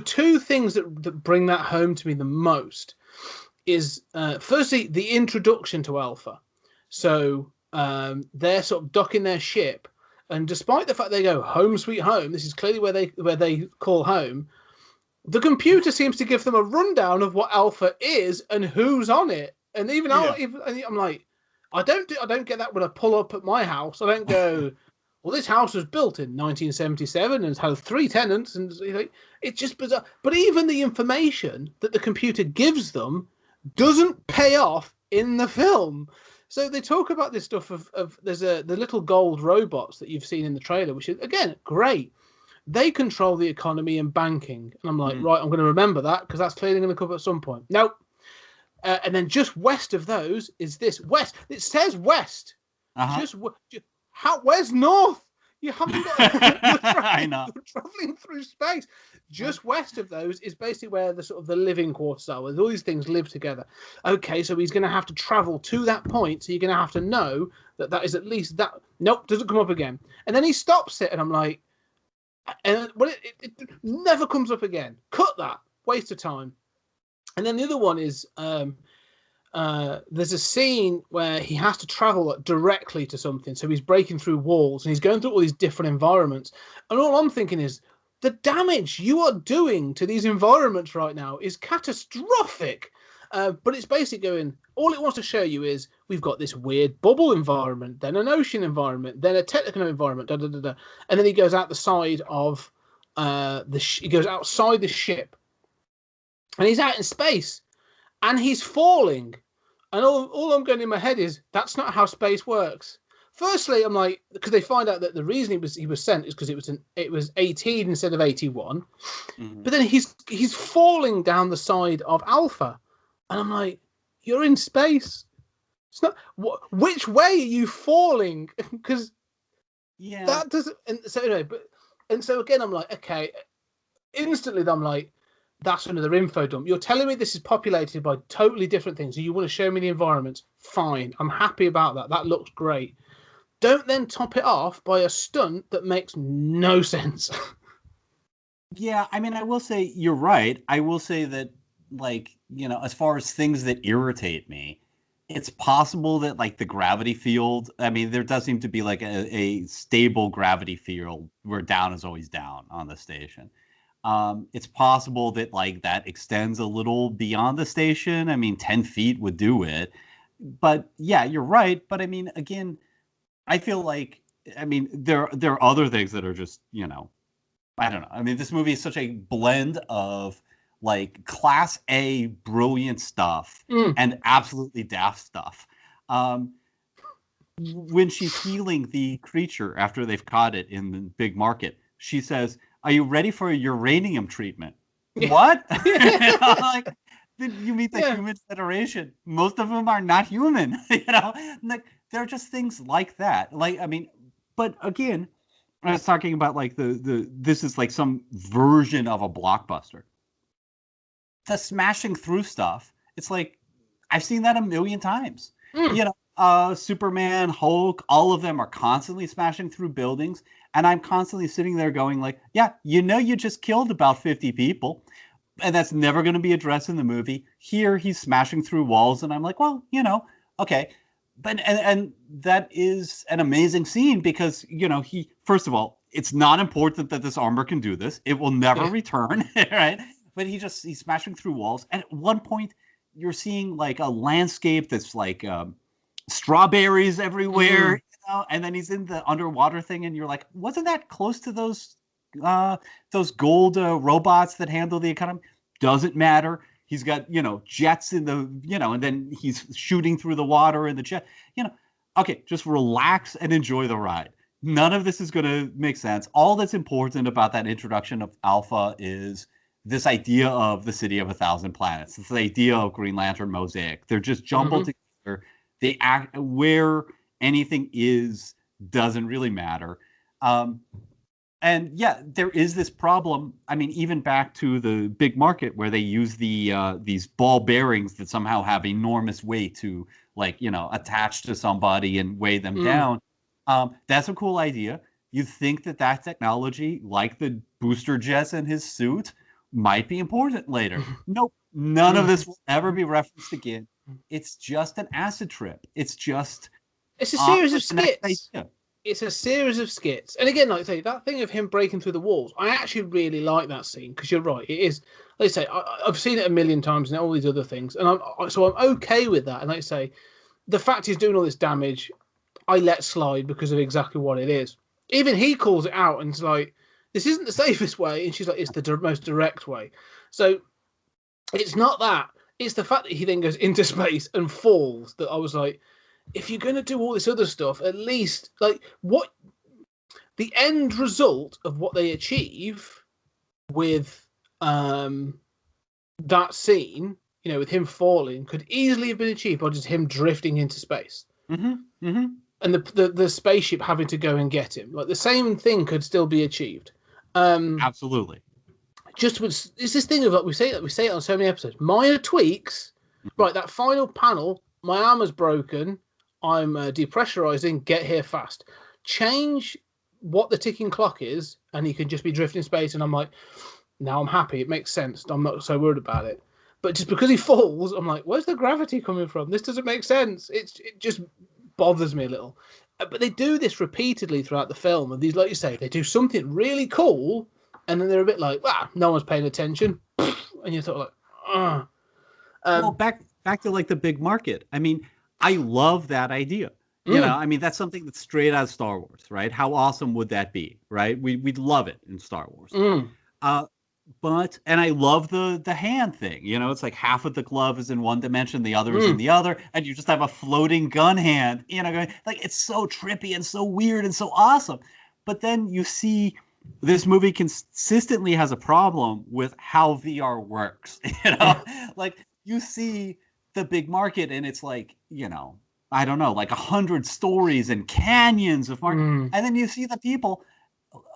two things that bring that home to me the most is, firstly, the introduction to Alpha. So they're sort of docking their ship, and despite the fact they go home sweet home, this is clearly where they call home. The computer seems to give them a rundown of what Alpha is and who's on it, and even I'm like, I don't get that when I pull up at my house. I don't go, well, this house was built in 1977 and has 3 tenants, and it's just bizarre. But even the information that the computer gives them doesn't pay off in the film. So they talk about this stuff of there's the little gold robots that you've seen in the trailer, which is, again, great. They control the economy and banking. And I'm like, right, I'm going to remember that because that's clearly going to come up at some point. Nope. And then just west of those is this west. It says west. Where's north? You haven't got. I know. You're traveling through space. Just west of those is basically where the sort of the living quarters are, where all these things live together. Okay, so he's going to have to travel to that point. So you're going to have to know that is at least that. Nope, doesn't come up again. And then he stops it, and I'm like, and it never comes up again. Cut that. Waste of time. And then the other one is there's a scene where he has to travel directly to something. So he's breaking through walls and he's going through all these different environments. And all I'm thinking is the damage you are doing to these environments right now is catastrophic. But it's basically going, all it wants to show you is we've got this weird bubble environment, then an ocean environment, then a technical environment, and then he goes out the side of he goes outside the ship. And he's out in space, and he's falling. And all I'm going in my head is, that's not how space works. Firstly, I'm like, because they find out that the reason he was sent is because it was 18 instead of 81. Mm-hmm. But then he's falling down the side of Alpha, and I'm like, you're in space. It's not. Which way are you falling? Because that doesn't. And so anyway, and so again, I'm like, okay. Instantly, I'm like, that's another info dump. You're telling me this is populated by totally different things, and you want to show me the environments. Fine. I'm happy about that. That looks great. Don't then top it off by a stunt that makes no sense. Yeah, I will say you're right. I will say that, as far as things that irritate me, it's possible that, the gravity field, there does seem to be, a stable gravity field where down is always down on the station. It's possible that that extends a little beyond the station. 10 feet would do it. But yeah, you're right. But again, I feel there are other things that are just, I don't know. This movie is such a blend of class A brilliant stuff and absolutely daft stuff. When she's healing the creature after they've caught it in the big market, she says, "Are you ready for a uranium treatment?" What? You meet the Human Federation. Most of them are not human. There are just things like that. But again, I was talking about like this is like some version of a blockbuster. The smashing through stuff. It's like I've seen that a million times. You know, Superman, Hulk, all of them are constantly smashing through buildings, and I'm constantly sitting there going like, yeah, you know, you just killed about 50 people, and that's never going to be addressed in the movie. Here, he's smashing through walls, and I'm like, well, you know, okay. But and that is an amazing scene because, you know, he, first of all, it's not important that this armor can do this. It will never return, right? But he's smashing through walls. And at one point, you're seeing like a landscape that's like strawberries everywhere, you know? And then he's in the underwater thing, and you're like, wasn't that close to those gold robots that handle the economy? Doesn't matter. He's got, you know, jets in the, you know, and then he's shooting through the water in the jet. You know, okay, just relax and enjoy the ride. None of this is going to make sense. All that's important about that introduction of Alpha is this idea of the city of 1,000 planets. This idea of Green Lantern mosaic. They're just jumbled together. They act where anything is doesn't really matter. And yeah, there is this problem. I mean, even back to the big market where they use these ball bearings that somehow have enormous weight to, like, you know, attach to somebody and weigh them down. That's a cool idea. You think that technology, like the booster jets in his suit, might be important later. Nope. None of this will ever be referenced again. It's just an acid trip. It's a series of skits. It's a series of skits. And again, like I say, that thing of him breaking through the walls, I actually really like that scene because you're right. It is, like I say, I've seen it a million times and all these other things. And I'm okay with that. And like I say, the fact he's doing all this damage, I let slide because of exactly what it is. Even he calls it out and it's like, this isn't the safest way. And she's like, it's the most direct way. So it's not that. It's the fact that he then goes into space and falls that I was like, if you're going to do all this other stuff, at least, like, what the end result of what they achieve with that scene, you know, with him falling, could easily have been achieved by just him drifting into space. And the spaceship having to go and get him. Like, the same thing could still be achieved. Absolutely. Just it's this thing of, like, we say it on so many episodes. Minor tweaks. Right, that final panel, my armor's broken. I'm depressurizing, get here fast. Change what the ticking clock is, and he can just be drifting in space, and I'm like, now I'm happy. It makes sense. I'm not so worried about it. But just because he falls, I'm like, where's the gravity coming from? This doesn't make sense. It just bothers me a little. But they do this repeatedly throughout the film, and these, like you say, they do something really cool, and then they're a bit like, no one's paying attention, and you're sort of like, well, back to like the big market. I mean, I love that idea. You know, I mean, that's something that's straight out of Star Wars, right? How awesome would that be, right? We'd love it in Star Wars. But I love the hand thing. You know, it's like half of the glove is in one dimension, the other is in the other, and you just have a floating gun hand. You know, like, it's so trippy and so weird and so awesome. But then you see this movie consistently has a problem with how VR works. You know, like, you see the big market and it's like, you know, I don't know, like 100 stories and canyons of market. And then you see the people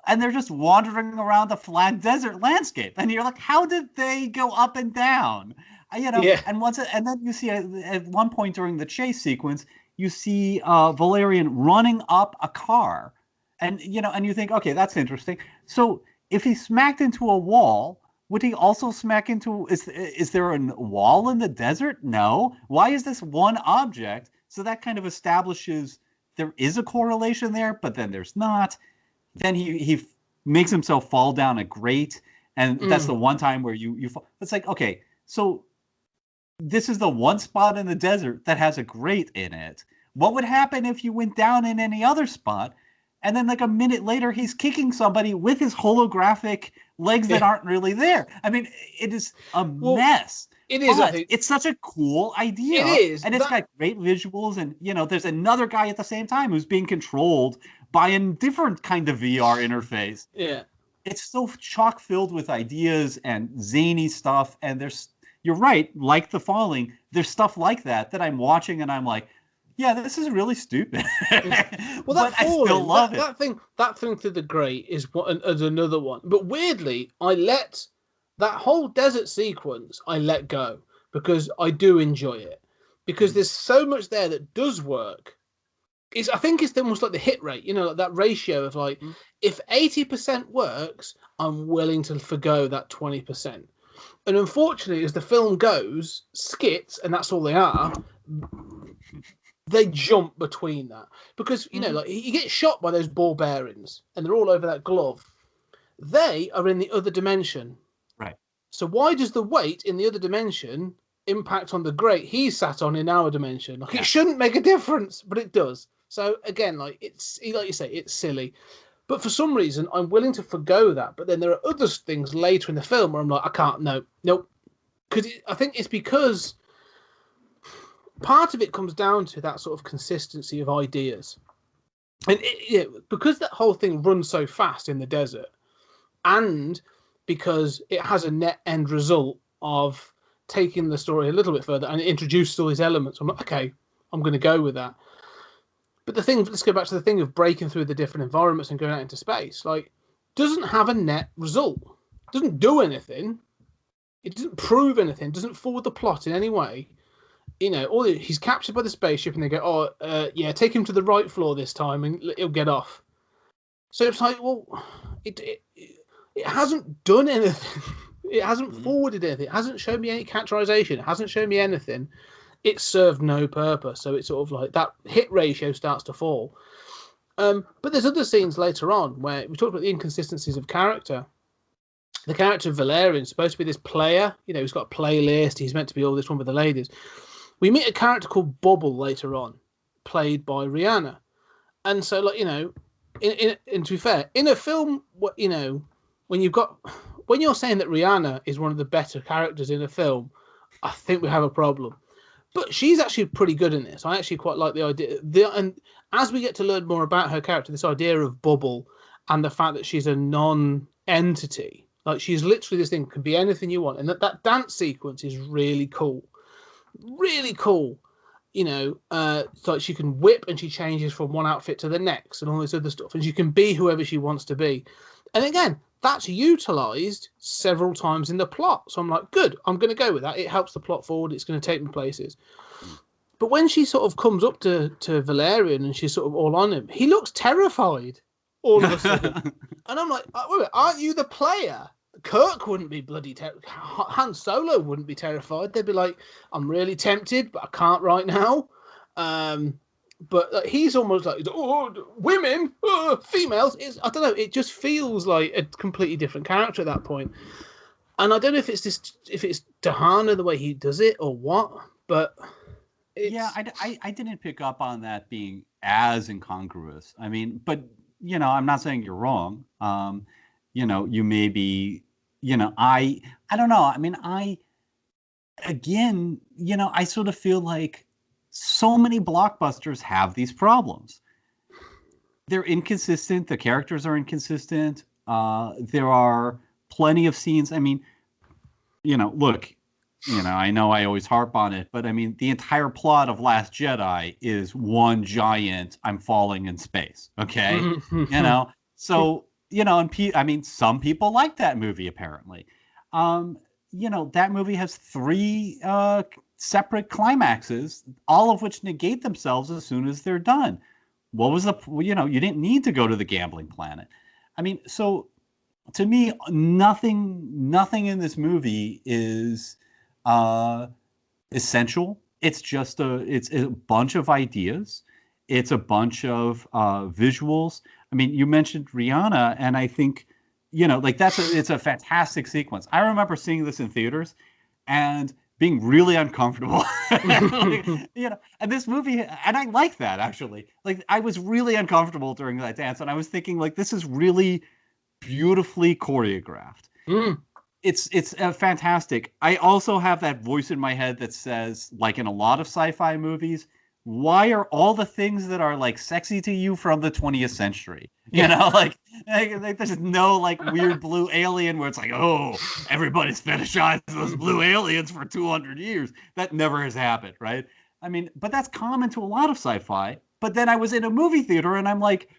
and they're just wandering around the flat desert landscape. And you're like, how did they go up and down? You know, and then you see at one point during the chase sequence, you see Valerian running up a car. And, you know, and you think, okay, that's interesting. So if he smacked into a wall, would he also smack into, is there a wall in the desert? No. Why is this one object? So that kind of establishes there is a correlation there, but then there's not. Then he makes himself fall down a grate, and that's the one time where you fall. It's like, okay, so this is the one spot in the desert that has a grate in it. What would happen if you went down in any other spot? And then like a minute later, he's kicking somebody with his holographic legs that aren't really there. I mean, it is a mess. It is. It's such a cool idea. It is. And it's got great visuals. And, you know, there's another guy at the same time who's being controlled by a different kind of VR interface. Yeah. It's so chock filled with ideas and zany stuff. And you're right, like The Falling, there's stuff like that I'm watching and I'm like, yeah, this is really stupid. Well, but I still love it. That thing through the grate is as another one. But weirdly, I let that whole desert sequence. I let go because I do enjoy it because there's so much there that does work. I think it's almost like the hit rate, like that ratio of like, if 80% works, I'm willing to forgo that 20%. And unfortunately, as the film goes, skits, and that's all they are, they jump between that. Because, like you get shot by those ball bearings and they're all over that glove. They are in the other dimension. Right. So why does the weight in the other dimension impact on the grate he's sat on in our dimension? Like, it shouldn't make a difference, but it does. So again, like you say, it's silly. But for some reason, I'm willing to forgo that. But then there are other things later in the film where I'm like, I can't, nope. Because I think it's because part of it comes down to that sort of consistency of ideas. And because that whole thing runs so fast in the desert, and because it has a net end result of taking the story a little bit further and it introduces all these elements, I'm like, okay, I'm going to go with that. But let's go back to the thing of breaking through the different environments and going out into space. Like, doesn't have a net result. Doesn't do anything. It doesn't prove anything. Doesn't forward the plot in any way. He's captured by the spaceship and they go, take him to the right floor this time and he'll get off. So it's like, well, it hasn't done anything. It hasn't forwarded anything. It hasn't shown me any characterization. It hasn't shown me anything. It served no purpose. So it's sort of like that hit ratio starts to fall. But there's other scenes later on where we talked about the inconsistencies of character. The character of Valerian is supposed to be this player. He's got a playlist. He's meant to be all this one with the ladies. We meet a character called Bubble later on, played by Rihanna. And so, like, and to be fair, in a film, when you're saying that Rihanna is one of the better characters in a film, I think we have a problem. But she's actually pretty good in this. I actually quite like the idea. And as we get to learn more about her character, this idea of Bubble and the fact that she's a non-entity, like she's literally this thing, can be anything you want. And that dance sequence is really cool. Really cool. So she can whip and she changes from one outfit to the next and all this other stuff. And she can be whoever she wants to be. And again, that's utilized several times in the plot. So I'm like, good, I'm going to go with that. It helps the plot forward. It's going to take me places. But when she sort of comes up to Valerian and she's sort of all on him, he looks terrified all of a sudden. And I'm like, wait a minute, aren't you the player? Kirk wouldn't be bloody terrified. Han Solo wouldn't be terrified. They'd be like, I'm really tempted, but I can't right now. But he's almost like, women, females. I don't know. It just feels like a completely different character at that point. And I don't know if it's Dahana the way he does it or what. But I didn't pick up on that being as incongruous. I mean, but I'm not saying you're wrong. You may be. I don't know. I mean, I sort of feel like so many blockbusters have these problems. They're inconsistent. The characters are inconsistent. There are plenty of scenes. I mean, look, I know I always harp on it, but I mean, the entire plot of Last Jedi is one giant, I'm falling in space. Okay. So, and some people like that movie, apparently. That movie has 3 separate climaxes, all of which negate themselves as soon as they're done. What was you didn't need to go to the gambling planet. I mean, so to me, nothing in this movie is essential. It's just it's a bunch of ideas. It's a bunch of visuals. I mean, you mentioned Rihanna, and I think, it's a fantastic sequence. I remember seeing this in theaters and being really uncomfortable. And this movie, and I like that, actually. Like, I was really uncomfortable during that dance, and I was thinking, like, this is really beautifully choreographed. It's fantastic. I also have that voice in my head that says, like in a lot of sci-fi movies, why are all the things that are like sexy to you from the 20th century? Like there's no like weird blue alien where it's like, oh, everybody's fetishized those blue aliens for 200 years. That never has happened, right? I mean, but that's common to a lot of sci-fi. But then I was in a movie theater and I'm like,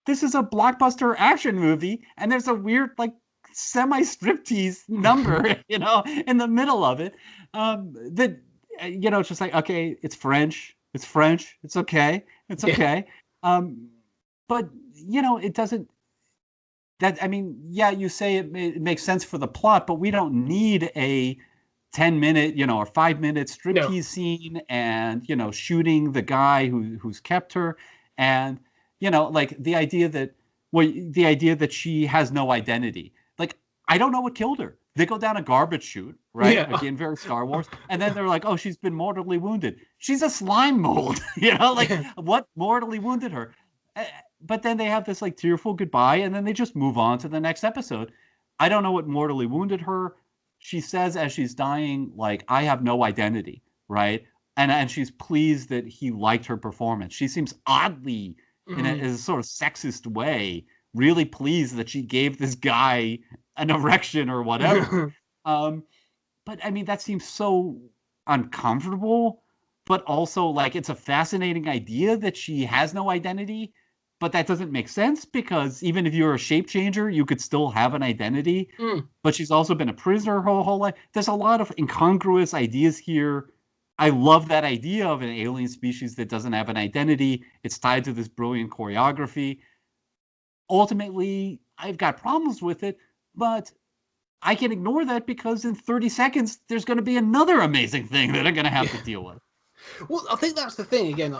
this is a blockbuster action movie, and there's a weird like semi-striptease number, in the middle of it. That it's just like, okay, it's French, it's okay, it's okay. But it doesn't. That I mean, yeah, you say it makes sense for the plot, but we don't need a 10-minute, or 5-minute striptease scene, and shooting the guy who's kept her, and like the idea that she has no identity. Like, I don't know what killed her. They go down a garbage chute, right? Yeah. Again, very Star Wars. And then they're like, oh, she's been mortally wounded. She's a slime mold, what mortally wounded her? But then they have this like tearful goodbye, and then they just move on to the next episode. I don't know what mortally wounded her. She says as she's dying, like, I have no identity, right? And she's pleased that he liked her performance. She seems oddly, in a sort of sexist way, really pleased that she gave this guy an erection or whatever. But I mean, that seems so uncomfortable, but also like it's a fascinating idea that she has no identity. But that doesn't make sense, because even if you're a shape changer, you could still have an identity. But she's also been a prisoner her whole life. There's a lot of incongruous ideas here. I love that idea of an alien species that doesn't have an identity. It's tied to this brilliant choreography. Ultimately, I've got problems with it, but I can ignore that because in 30 seconds, there's going to be another amazing thing that I'm going to have to deal with. Well, I think that's the thing. Again,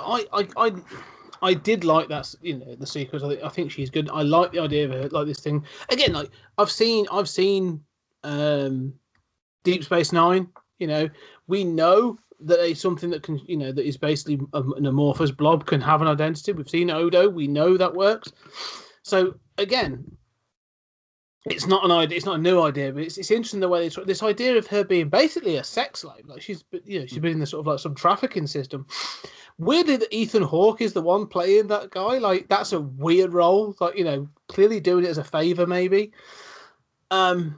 I did like that, the sequence. I think she's good. I like the idea of her, like this thing. Again, like I've seen Deep Space Nine. We know that something that can, that is basically an amorphous blob can have an identity. We've seen Odo. We know that works. So again, it's not an idea. It's not a new idea, but it's interesting the way this idea of her being basically a sex slave. Like she's been in the sort of like some trafficking system. Weirdly, that Ethan Hawke is the one playing that guy. Like, that's a weird role. Like, clearly doing it as a favor, maybe. But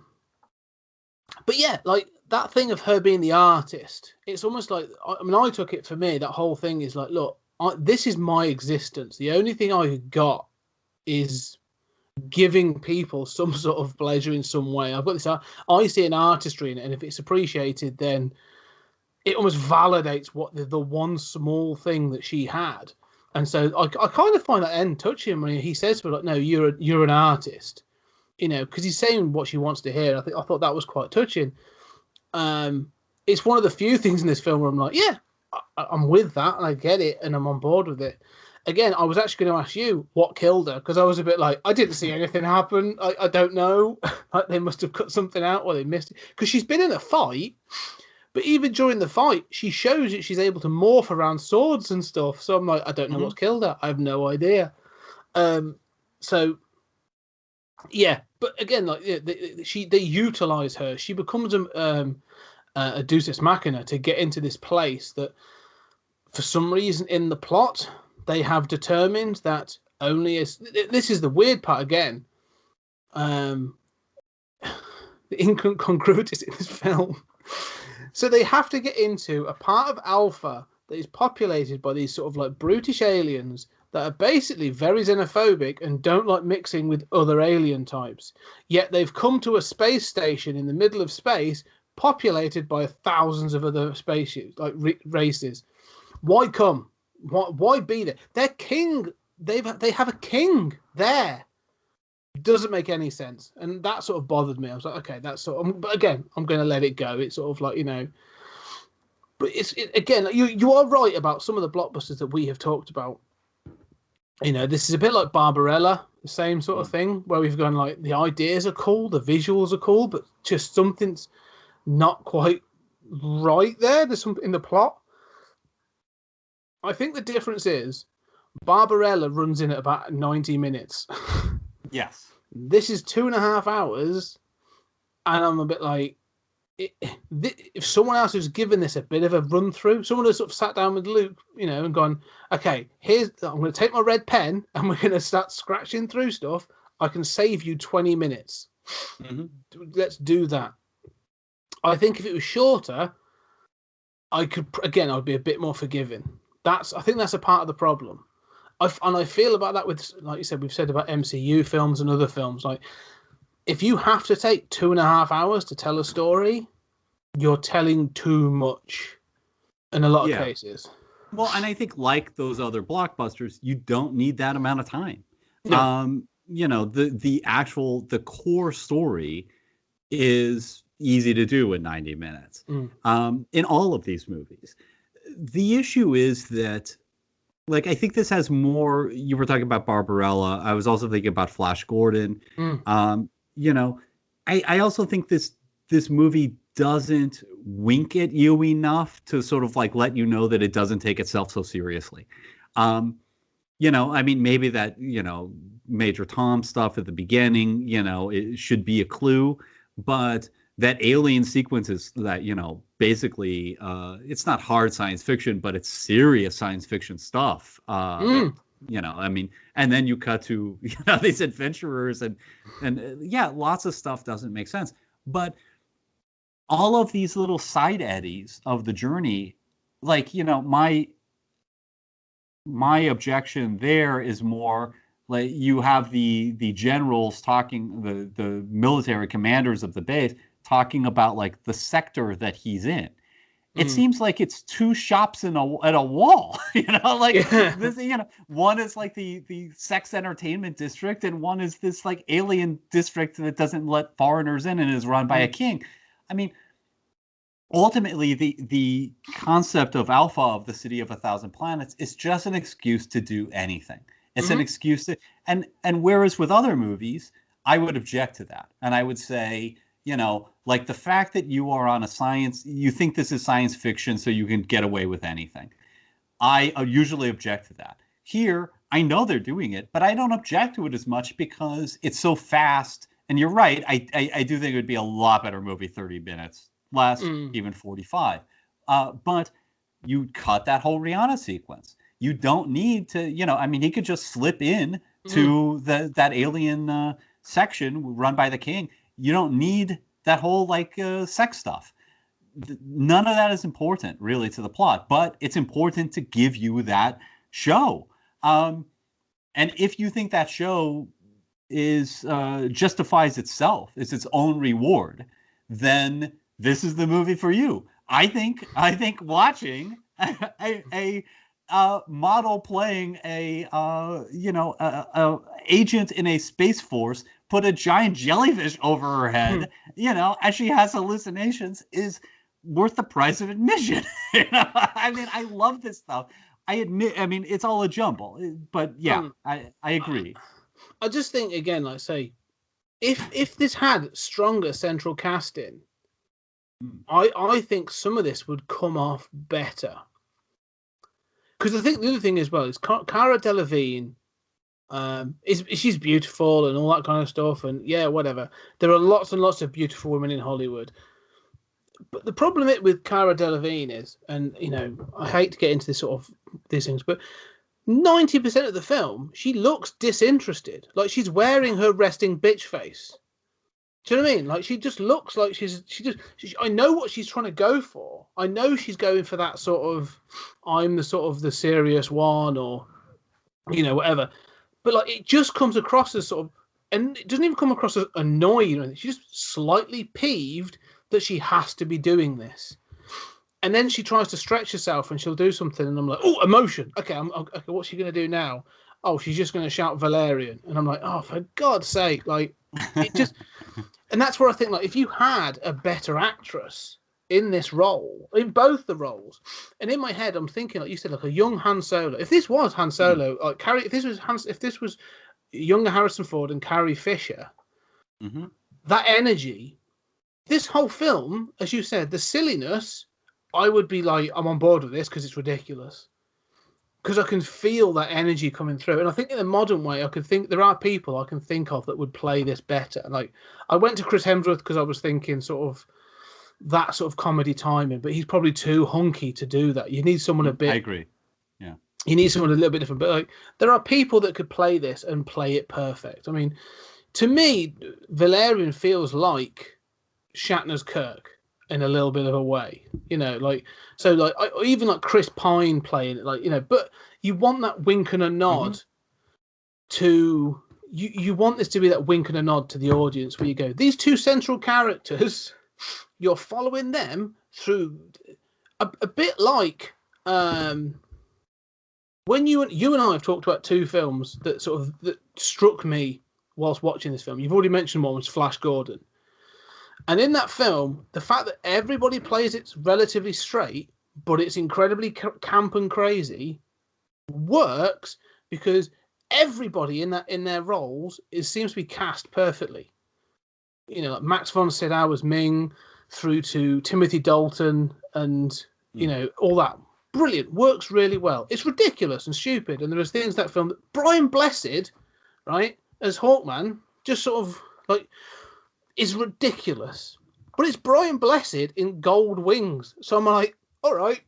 yeah, like that thing of her being the artist. It's almost like, I took it, for me, that whole thing is like, look, this is my existence. The only thing I got is giving people some sort of pleasure in some way. I've got this. I see an artistry in it, and if it's appreciated, then it almost validates what the one small thing that she had. And so I kind of find that end touching when he says to her, like, no, you're an artist, because he's saying what she wants to hear. I thought that was quite touching. It's one of the few things in this film where I'm like, yeah, I'm with that, and I get it, and I'm on board with it. Again, I was actually going to ask you what killed her, because I was a bit like, I didn't see anything happen. I don't know. Like, they must have cut something out, or they missed it, because she's been in a fight. But even during the fight, she shows that she's able to morph around swords and stuff. So I'm like, I don't know what's killed her. I have no idea. So, yeah. But again, like they utilize her. She becomes a Deus Ex Machina to get into this place that, for some reason in the plot, they have determined that only as... This is the weird part again. The incongruities in this film. So they have to get into a part of Alpha that is populated by these sort of like brutish aliens that are basically very xenophobic and don't like mixing with other alien types. Yet they've come to a space station in the middle of space populated by thousands of other spaceships, like races. Why come? Why be there? Their king, they have a king there. Doesn't make any sense, and that sort of bothered me. I was like, okay, that's sort of, but again, I'm going to let it go. It's sort of like, but again, you are right about some of the blockbusters that we have talked about. This is a bit like Barbarella, the same sort of thing, where we've gone like, the ideas are cool, the visuals are cool, but just something's not quite right there. There's something in the plot. I think the difference is Barbarella runs in at about 90 minutes. Yes. This is 2.5 hours, and I'm a bit like, if someone else who's given this a bit of a run through, someone who's sort of sat down with Luke, and gone, okay, I'm going to take my red pen and we're going to start scratching through stuff. I can save you 20 minutes. Let's do that. I think if it was shorter, I'd be a bit more forgiving. I think that's a part of the problem. I feel about that with, like you said, we've said about MCU films and other films. Like, if you have to take 2.5 hours to tell a story, you're telling too much in a lot of cases. Well, and I think like those other blockbusters, you don't need that amount of time. No. The core story is easy to do in 90 minutes. In all of these movies. The issue is that, like, I think this has more. You were talking about Barbarella. I was also thinking about Flash Gordon. I also think this movie doesn't wink at you enough to sort of like let you know that it doesn't take itself so seriously. I mean, maybe that, Major Tom stuff at the beginning, it should be a clue, but that alien sequence is that, basically, it's not hard science fiction, but it's serious science fiction stuff. I mean, and then you cut to, these adventurers and lots of stuff doesn't make sense. But all of these little side eddies of the journey, like, my objection there is more like you have the generals talking, the military commanders of the base talking about like the sector that he's in. It seems like it's two shops at a wall, this, one is like the sex entertainment district and one is this like alien district that doesn't let foreigners in and is run by a king. I mean, ultimately, the concept of Alpha, of the city of 1,000 planets, is just an excuse to do anything. It's an excuse to, and whereas with other movies, I would object to that. And I would say, like the fact that you are on you think this is science fiction, so you can get away with anything. I usually object to that. Here, I know they're doing it, but I don't object to it as much because it's so fast. And you're right. I do think it would be a lot better movie 30 minutes less, even 45. But you cut that whole Rihanna sequence. You don't need to, he could just slip in to that alien section run by the king. You don't need that whole sex stuff. None of that is important really to the plot, but it's important to give you that show. And if you think that show is justifies itself, is its own reward, then this is the movie for you. I think watching a model playing a agent in a space force put a giant jellyfish over her head, as she has hallucinations, is worth the price of admission. I mean, I love this stuff. I admit, it's all a jumble, but I agree. I just think, again, like I say, if this had stronger central casting, I think some of this would come off better. Because I think the other thing as well is Cara Delevingne, she's beautiful and all that kind of stuff, and whatever. There are lots and lots of beautiful women in Hollywood. But the problem with Cara Delevingne is, and I hate to get into this sort of these things, but 90% of the film, she looks disinterested. Like she's wearing her resting bitch face. Do you know what I mean? Like she just looks like I know what she's trying to go for. I know she's going for that sort of, I'm the sort of the serious one, or whatever. But like it just comes across as sort of, and it doesn't even come across as annoyed or anything. She's just slightly peeved that she has to be doing this. And then she tries to stretch herself and she'll do something, and I'm like, oh, emotion. Okay, okay, what's she gonna do now? Oh, she's just gonna shout Valerian, and I'm like, oh, for God's sake, like it just. And that's where I think, like, if you had a better actress in this role, in both the roles, and in my head, I'm thinking, like you said, like a young Han Solo. If this was Han Solo, like if this was younger Harrison Ford and Carrie Fisher, that energy, this whole film, as you said, the silliness, I would be like, I'm on board with this because it's ridiculous. Because I can feel that energy coming through. And I think in a modern way, there are people I can think of that would play this better. Like, I went to Chris Hemsworth because I was thinking sort of that sort of comedy timing, but he's probably too hunky to do that. You need someone a bit... I agree. Yeah. You need someone a little bit different. But like, there are people that could play this and play it perfect. I mean, to me, Valerian feels like Shatner's Kirk. in a little bit of a way, like so, like even like Chris Pine playing it, like but you want that wink and a nod to you want this to be that wink and a nod to the audience where you go, these two central characters, you're following them through a bit like when you and I have talked about two films that that struck me whilst watching this film. You've already mentioned one was Flash Gordon. And in that film, the fact that everybody plays it relatively straight, but it's incredibly camp and crazy, works because everybody in their roles seems to be cast perfectly. Like Max von Sydow was Ming, through to Timothy Dalton, and all that. Brilliant, works really well. It's ridiculous and stupid, and there's things that film that Brian Blessed, right, as Hawkman, just sort of like is ridiculous. But it's Brian Blessed in gold wings. So I'm like, all right,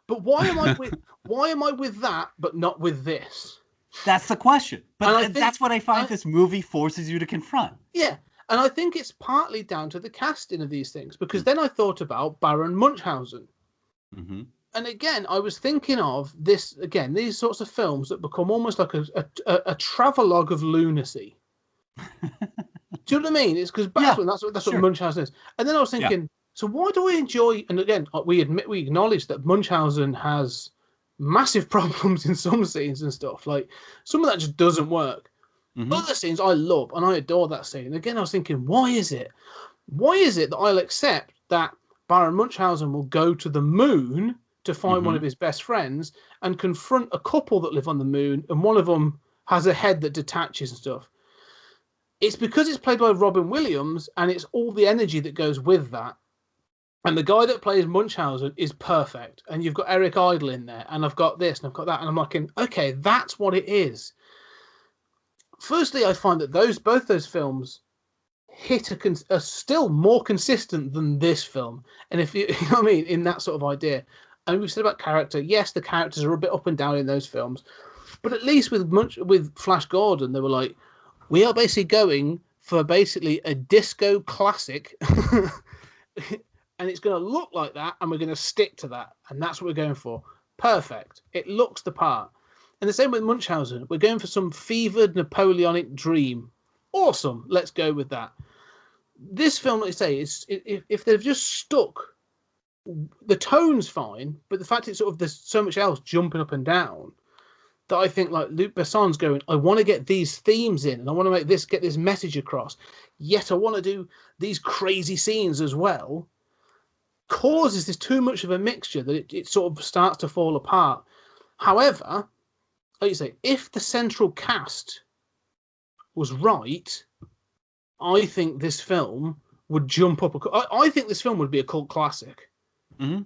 but why am I with that but not with this? That's the question. But that's what I find this movie forces you to confront. Yeah. And I think it's partly down to the casting of these things, because then I thought about Baron Munchausen. Mm-hmm. And again, I was thinking of this, again, these sorts of films that become almost like a travelogue of lunacy. Do you know what I mean? It's because that's what Munchausen is. And then I was thinking, so why do I enjoy? And again, we acknowledge that Munchausen has massive problems in some scenes and stuff. Like some of that just doesn't work. Mm-hmm. Other scenes I love and I adore that scene. And again, I was thinking, why is it that I'll accept that Baron Munchausen will go to the moon to find one of his best friends and confront a couple that live on the moon, and one of them has a head that detaches and stuff? It's because it's played by Robin Williams, and it's all the energy that goes with that. And the guy that plays Munchausen is perfect. And you've got Eric Idle in there, and I've got this, and I've got that, and I'm like, okay, that's what it is. Firstly, I find that both those films hit are still more consistent than this film. And if you know what I mean, in that sort of idea. And we've said about character, yes, the characters are a bit up and down in those films, but at least with Flash Gordon, they were like, we are basically going for basically a disco classic, and it's going to look like that, and we're going to stick to that, and that's what we're going for. Perfect. It looks the part. And the same with Munchausen. We're going for some fevered Napoleonic dream. Awesome. Let's go with that. This film, like I say, if they've just stuck, the tone's fine, but the fact it's there's so much else jumping up and down that I think like Luc Besson's going, I want to get these themes in, and I want to get this message across, yet I want to do these crazy scenes as well, causes this too much of a mixture that it sort of starts to fall apart. However, like you say, if the central cast was right, I think this film would jump up. I think this film would be a cult classic. Mm-hmm.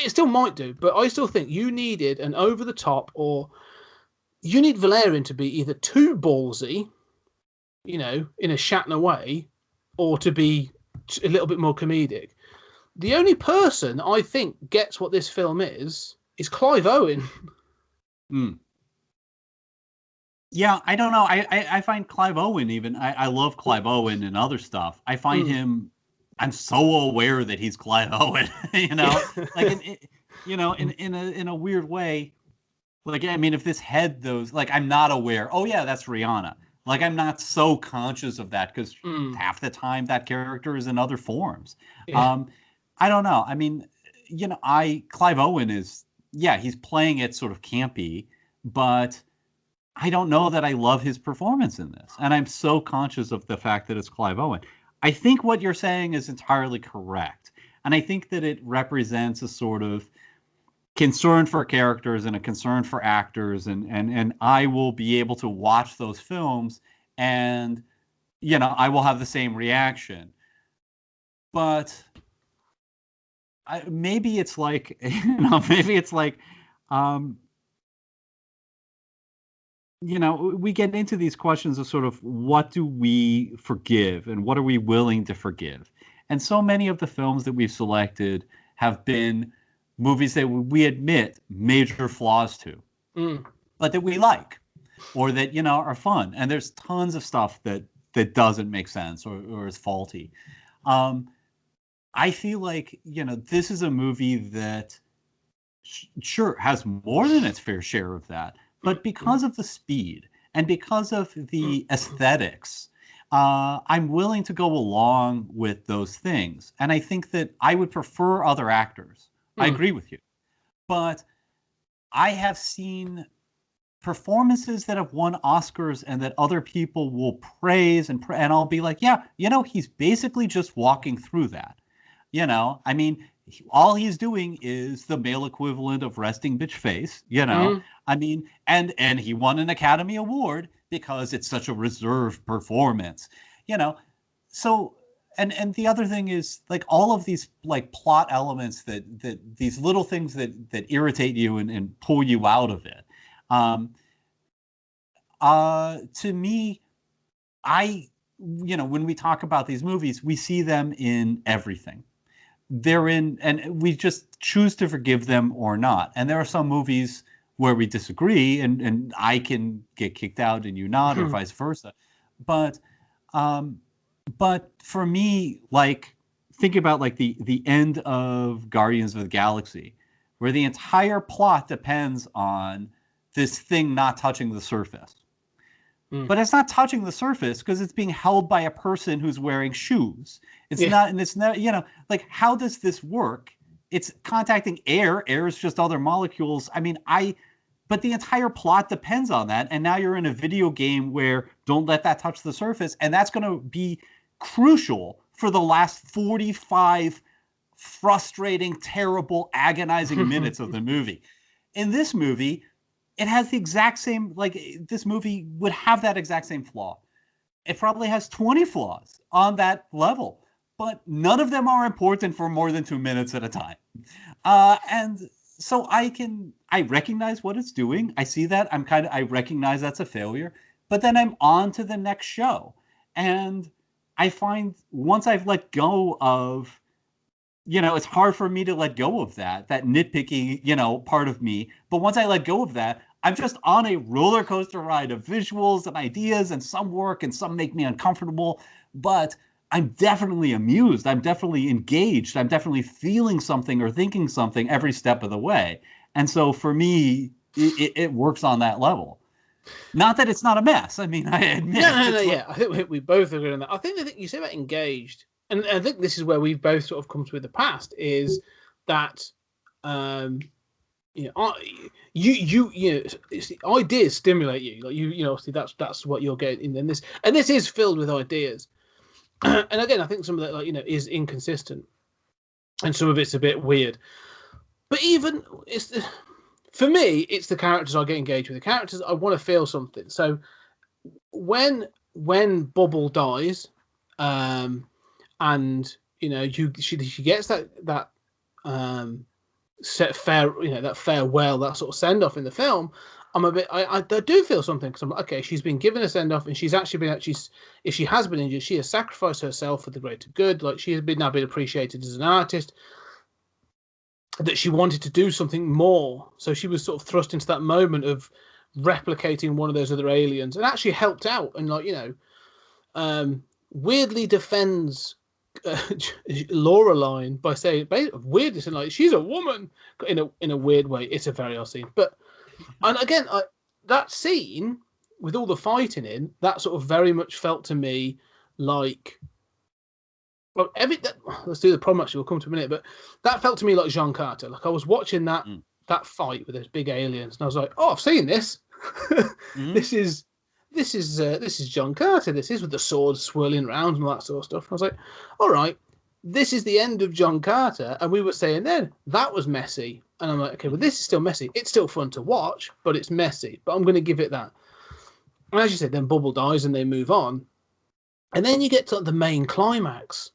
It still might do, but I still think you needed an over-the-top, or you need Valerian to be either too ballsy, in a Shatner way, or to be a little bit more comedic. The only person I think gets what this film is Clive Owen. Mm. Yeah, I don't know. I find Clive Owen even. I love Clive Owen and other stuff. I find him. I'm so aware that he's Clive Owen. Like in a weird way. Like, I mean, if this had those, like, I'm not aware. Oh yeah, that's Rihanna. Like, I'm not so conscious of that because half the time that character is in other forms. Yeah. I don't know. I mean, Clive Owen is, he's playing it sort of campy, but I don't know that I love his performance in this. And I'm so conscious of the fact that it's Clive Owen. I think what you're saying is entirely correct. And I think that it represents a sort of concern for characters and a concern for actors. And I will be able to watch those films and, I will have the same reaction. But maybe it's like, we get into these questions of sort of what do we forgive and what are we willing to forgive? And so many of the films that we've selected have been movies that we admit major flaws to, but that we like, or that, are fun. And there's tons of stuff that doesn't make sense or is faulty. I feel like, this is a movie that sure has more than its fair share of that, but because of the speed and because of the aesthetics, I'm willing to go along with those things. And I think that I would prefer other actors. I agree with you. But I have seen performances that have won Oscars and that other people will praise, and I'll be like, yeah, he's basically just walking through that. I mean, all he's doing is the male equivalent of resting bitch face, I mean, and he won an Academy Award because it's such a reserved performance, so and the other thing is, like, all of these, like, plot elements that these little things that irritate you and pull you out of it. To me, when we talk about these movies, we see them in everything. They're in, and we just choose to forgive them or not. And there are some movies where we disagree, and I can get kicked out and you not, or vice versa. But for me, like, think about, like, the end of Guardians of the Galaxy, where the entire plot depends on this thing not touching the surface. But it's not touching the surface because it's being held by a person who's wearing shoes. It's not, like, how does this work? It's contacting air. Air is just other molecules. I mean, but the entire plot depends on that. And now you're in a video game where don't let that touch the surface. And that's going to be crucial for the last 45 frustrating, terrible, agonizing minutes of the movie. In this movie, it has the exact same, like, this movie would have that exact same flaw. It probably has 20 flaws on that level, but none of them are important for more than 2 minutes at a time. And so I recognize what it's doing. I see that. I recognize that's a failure, but then I'm on to the next show. And I find once I've let go of, it's hard for me to let go of that nitpicky, part of me. But once I let go of that, I'm just on a roller coaster ride of visuals and ideas, and some work and some make me uncomfortable. But I'm definitely amused. I'm definitely engaged. I'm definitely feeling something or thinking something every step of the way. And so for me, it works on that level. Not that it's not a mess. I mean, I admit. No, yeah. I think we both agree on that. I think you say about engaged. And I think this is where we've both sort of come to in the past, is that ideas stimulate you. Like obviously that's what you're getting in this, and this is filled with ideas. And again, I think some of that is inconsistent, and some of it's a bit weird. But even for me, it's the characters I get engaged with. The characters, I want to feel something. So when Bubble dies, and she gets that set fair that farewell, that sort of send off in the film. I'm a bit I do feel something, because I'm like, okay, she's been given a send off, and she's actually been if she has been injured, she has sacrificed herself for the greater good. Like, she has now been appreciated as an artist, that she wanted to do something more, so she was sort of thrust into that moment of replicating one of those other aliens, and actually helped out, and weirdly defends Laureline by saying, weirdly saying, like, she's a woman in a weird way. It's a very odd scene, and again, that scene with all the fighting in, that sort of very much felt to me like, well, let's do the prom actually. We'll come to a minute, but that felt to me like John Carter. Like, I was watching that fight with those big aliens, and I was like, oh, I've seen this. This is John Carter. This is with the swords swirling around and all that sort of stuff. I was like, all right, this is the end of John Carter. And we were saying then that was messy. And I'm like, okay, well, this is still messy. It's still fun to watch, but it's messy. But I'm going to give it that. And as you said, then Bubble dies and they move on. And then you get to the main climax.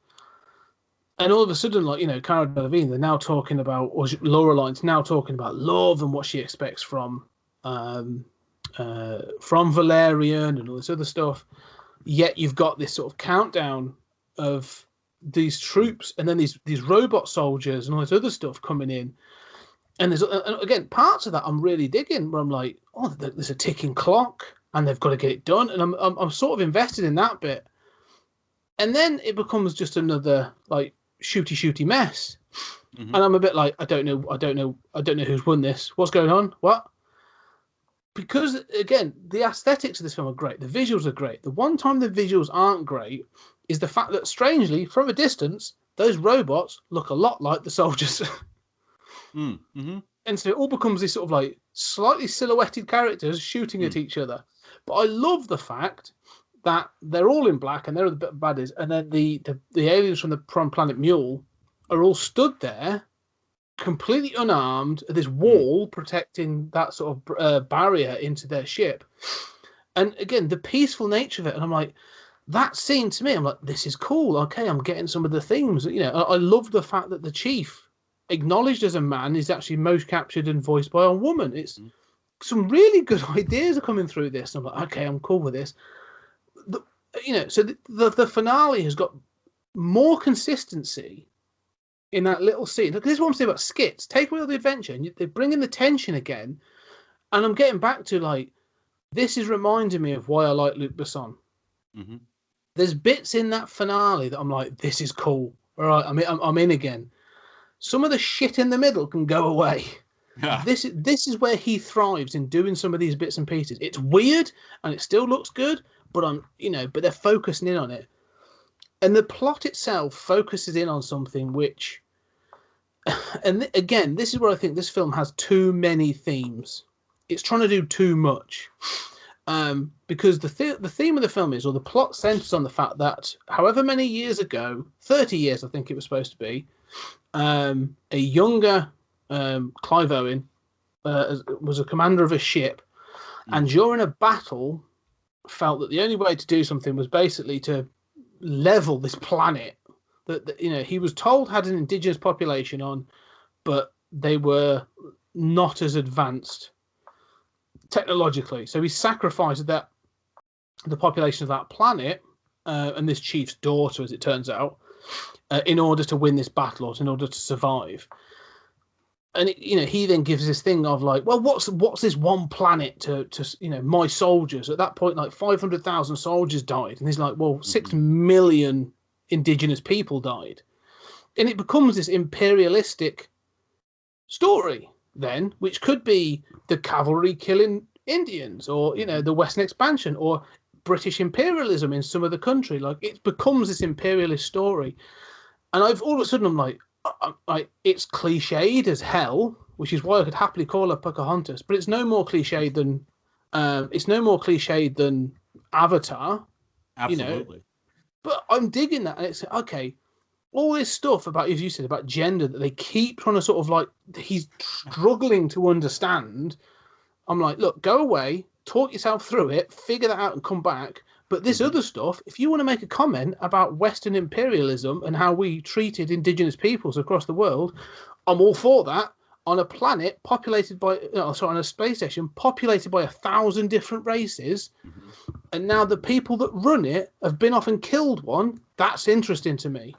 And all of a sudden, Cara Delevingne, they're now talking about, or Laureline's now talking about love and what she expects from Valerian and all this other stuff. Yet you've got this sort of countdown of these troops, and then these robot soldiers and all this other stuff coming in. And there's, again, parts of that I'm really digging, where I'm like, oh, there's a ticking clock, and they've got to get it done, and I'm sort of invested in that bit. And then it becomes just another, like, shooty mess. Mm-hmm. And I'm a bit like, I don't know who's won this. What's going on? What? Because again, the aesthetics of this film are great. The visuals are great. The one time the visuals aren't great is the fact that, strangely, from a distance, those robots look a lot like the soldiers. Mm-hmm. And so it all becomes this sort of like slightly silhouetted characters shooting at each other. But I love the fact that they're all in black and they're the baddies, and then the aliens from Planet Mule are all stood there, completely unarmed, at this wall protecting that sort of barrier into their ship. And again, the peaceful nature of it, and I'm like, that scene to me, I'm like, this is cool. Okay, I'm getting some of the themes. You know, I love the fact that the chief, acknowledged as a man, is actually most captured and voiced by a woman. It's some really good ideas are coming through this. I'm like, okay, I'm cool with this. So the finale has got more consistency in that little scene. Look, this is what I'm saying about skits. Take away all the adventure, and they bring in the tension again. And I'm getting back to, like, this is reminding me of why I like Luc Besson. Mm-hmm. There's bits in that finale that I'm like, this is cool. All right, I'm in again. Some of the shit in the middle can go away. Yeah. This is where he thrives, in doing some of these bits and pieces. It's weird and it still looks good, but but they're focusing in on it. And the plot itself focuses in on something which, and again, this is where I think this film has too many themes. It's trying to do too much. Because the theme of the film is, or the plot centers on the fact that however many years ago, 30 years I think it was supposed to be, a younger Clive Owen was a commander of a ship, and during a battle felt that the only way to do something was basically to level this planet that he was told had an indigenous population on, but they were not as advanced technologically. So he sacrificed the population of that planet and this chief's daughter, as it turns out, in order to win this battle, or in order to survive. And he then gives this thing of like, well, what's this one planet to my soldiers? At that point, like 500,000 soldiers died, and he's like, well, 6 million indigenous people died, and it becomes this imperialistic story then, which could be the cavalry killing Indians, or the Western expansion, or British imperialism in some of the country. Like, it becomes this imperialist story, and all of a sudden I'm like, it's cliched as hell, which is why I could happily call her Pocahontas, but it's no more cliched than Avatar. Absolutely. But I'm digging that, and it's okay. All this stuff about, as you said, about gender that they keep trying to sort of like, he's struggling to understand. I'm like, look, go away, talk yourself through it, figure that out, and come back. But this other stuff, if you want to make a comment about Western imperialism and how we treated indigenous peoples across the world, I'm all for that. On a planet populated by, on a space station populated by 1,000 different races, and now the people that run it have been off and killed one. That's interesting to me.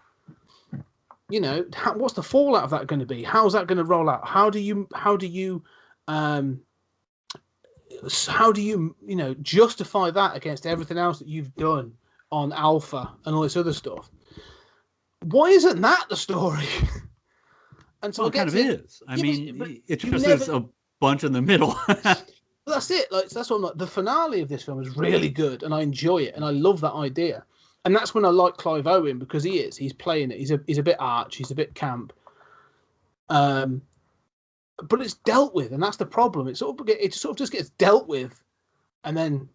What's the fallout of that going to be? How's that going to roll out? How do you justify that against everything else that you've done on Alpha and all this other stuff? Why isn't that the story? And so it kind of is. I mean, it just is a bunch in the middle. That's it. Like, that's what I'm like. The finale of this film is really good, and I enjoy it, and I love that idea. And that's when I like Clive Owen, because he's playing it. He's a bit arch. He's a bit camp. But it's dealt with, and that's the problem. It sort of just gets dealt with, and then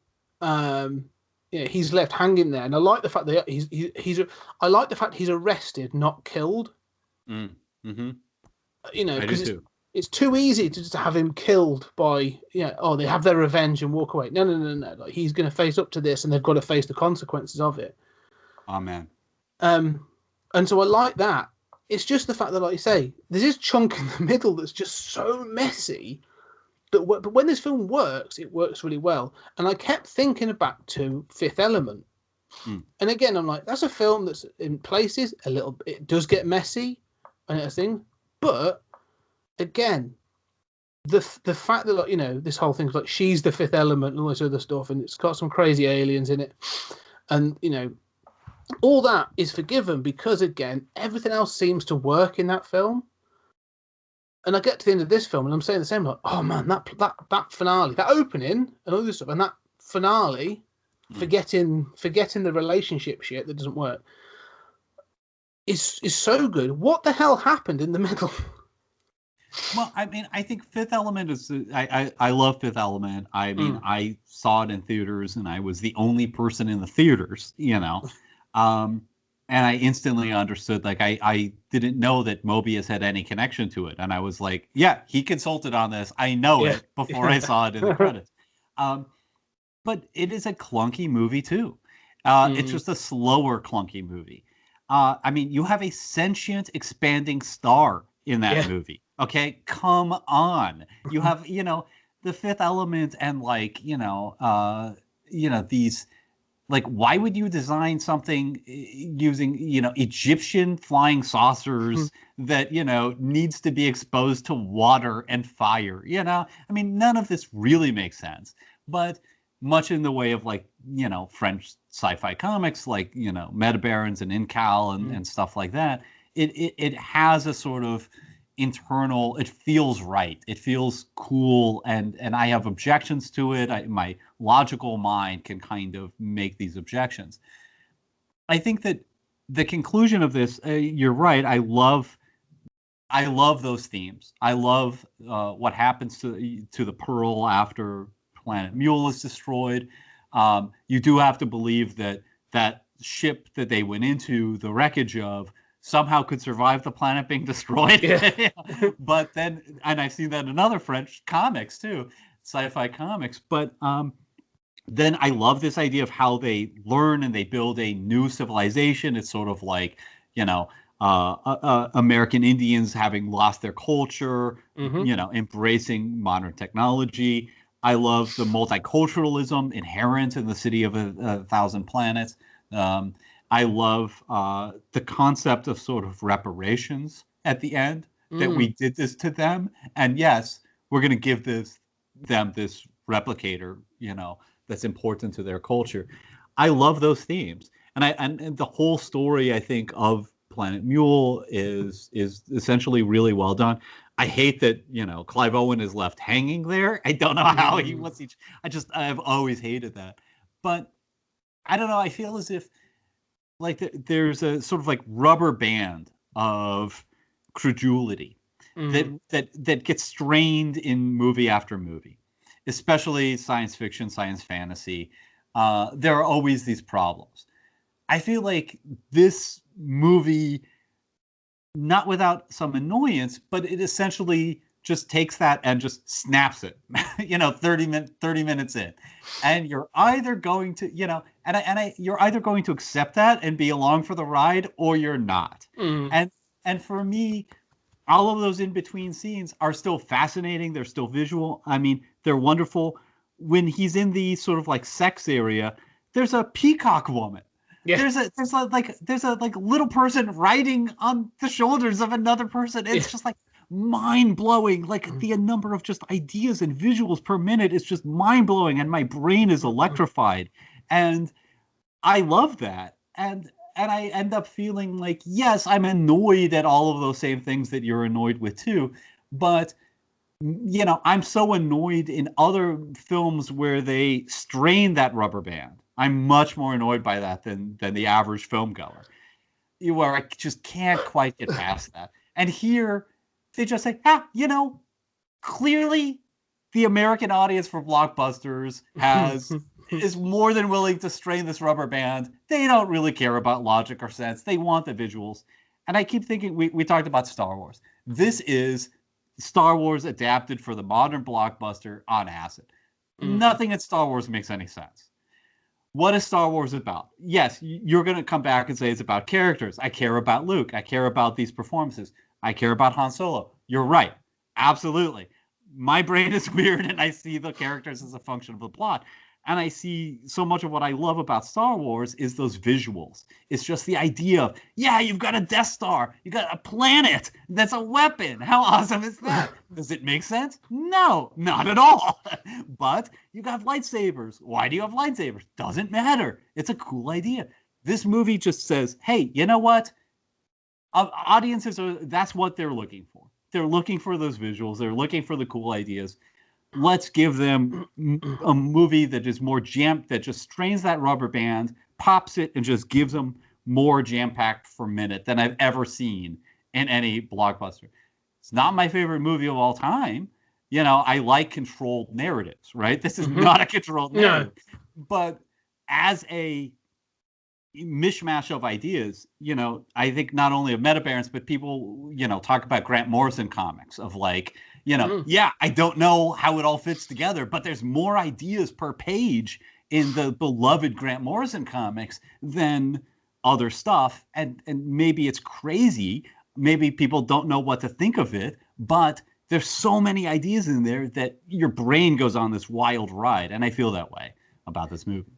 he's left hanging there. And I like the fact that I like the fact he's arrested, not killed. Mm-hmm. Because it's too easy to just have him killed by they have their revenge and walk away. No. Like, he's going to face up to this, and they've got to face the consequences of it. Amen. And so I like that. It's just the fact that, like you say, there's this chunk in the middle that's just so messy. But when this film works, it works really well. And I kept thinking back to Fifth Element. And again, I'm like, that's a film that's in places it does get messy and everything. But again, the fact that, like, this whole thing's like she's the fifth element and all this other stuff, and it's got some crazy aliens in it, and all that is forgiven because, again, everything else seems to work in that film. And I get to the end of this film and I'm saying the same, like, oh man, that finale, that opening and all this stuff, and that finale, forgetting the relationship shit that doesn't work, is so good. What the hell happened in the middle? Well, I mean, I think Fifth Element is. I love Fifth Element. I mean, I saw it in theaters, and I was the only person in the theaters. And I instantly understood. Like, I didn't know that Mobius had any connection to it, and I was like, yeah, he consulted on this. I know it before I saw it in the credits. But it is a clunky movie too. It's just a slower, clunky movie. I mean, you have a sentient, expanding star in that movie. Okay, come on. You have, the Fifth Element and these, like, why would you design something using, Egyptian flying saucers that, needs to be exposed to water and fire? I mean, none of this really makes sense. But much in the way of, like, French sci-fi comics, like, Metabarons and Incal and stuff like that, it has a sort of internal, it feels right, it feels cool, and I have objections to it. My logical mind can kind of make these objections. I think that the conclusion of this, you're right, I love those themes. I love what happens to the Pearl after Planet Mule is destroyed. You do have to believe that ship that they went into, the wreckage of, somehow could survive the planet being destroyed. But then, and I've seen that in other French comics too, sci-fi comics. But then I love this idea of how they learn and they build a new civilization. It's sort of like, American Indians having lost their culture, embracing modern technology. I love the multiculturalism inherent in the City of a Thousand Planets. I love the concept of sort of reparations at the end, that we did this to them. And yes, we're going to give them this replicator, that's important to their culture. I love those themes. And the whole story, I think, of Planet Mule is essentially really well done. I hate that, Clive Owen is left hanging there. I don't know how he was. I've always hated that. But I don't know. I feel as if, like, there's a sort of like rubber band of credulity that gets strained in movie after movie, especially science fiction, science fantasy. There are always these problems. I feel like this movie, not without some annoyance, but it essentially just takes that and just snaps it, 30 minutes in. And you're either going to, you're either going to accept that and be along for the ride, or you're not. And for me, all of those in-between scenes are still fascinating. They're still visual. I mean, they're wonderful. When he's in the sort of like sex area, there's a peacock woman. Yeah. There's a little person riding on the shoulders of another person. It's just like mind-blowing. Like, the number of just ideas and visuals per minute is just mind-blowing, and my brain is electrified. And I love that. And I end up feeling like, yes, I'm annoyed at all of those same things that you're annoyed with too. But, I'm so annoyed in other films where they strain that rubber band. I'm much more annoyed by that than the average film goer, where I just can't quite get past that. And here, they just say, clearly the American audience for blockbusters is more than willing to strain this rubber band. They don't really care about logic or sense. They want the visuals. And I keep thinking, we talked about Star Wars. This is Star Wars adapted for the modern blockbuster on acid. Nothing in Star Wars makes any sense. What is Star Wars about? Yes, you're going to come back and say it's about characters. I care about Luke. I care about these performances. I care about Han Solo. You're right. Absolutely. My brain is weird, and I see the characters as a function of the plot. And I see so much of what I love about Star Wars is those visuals. It's just the idea of, yeah, you've got a Death Star. You got a planet that's a weapon. How awesome is that? Does it make sense? No, not at all. But you got lightsabers. Why do you have lightsabers? Doesn't matter. It's a cool idea. This movie just says, hey, you know what? Audiences that's what they're looking for. They're looking for those visuals. They're looking for the cool ideas. Let's give them a movie that is more that just strains that rubber band, pops it, and just gives them more jam-packed per minute than I've ever seen in any blockbuster. It's not my favorite movie of all time. I like controlled narratives, right? This is not a controlled narrative. No. But as a mishmash of ideas, I think not only of Meta Barons, but people, talk about Grant Morrison comics of like, yeah, I don't know how it all fits together, but there's more ideas per page in the beloved Grant Morrison comics than other stuff. And maybe it's crazy. Maybe people don't know what to think of it, but there's so many ideas in there that your brain goes on this wild ride. And I feel that way about this movie.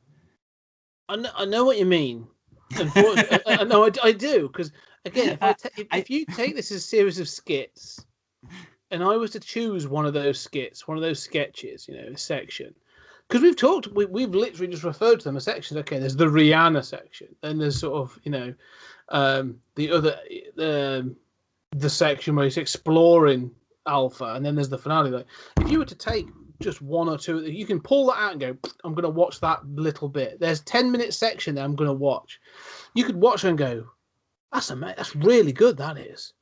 I know what you mean. Unfortunately, I do. Because, again, if you take this as a series of skits, and I was to choose one of those skits, one of those sketches, a section, because we've literally just referred to them as sections. Okay, there's the Rihanna section, and there's sort of, the other, the section where he's exploring Alpha, and then there's the finale. Like, if you were to take just one or two, you can pull that out and go, I'm going to watch that little bit. There's 10-minute section that I'm going to watch. You could watch it and go, that's really good. That is.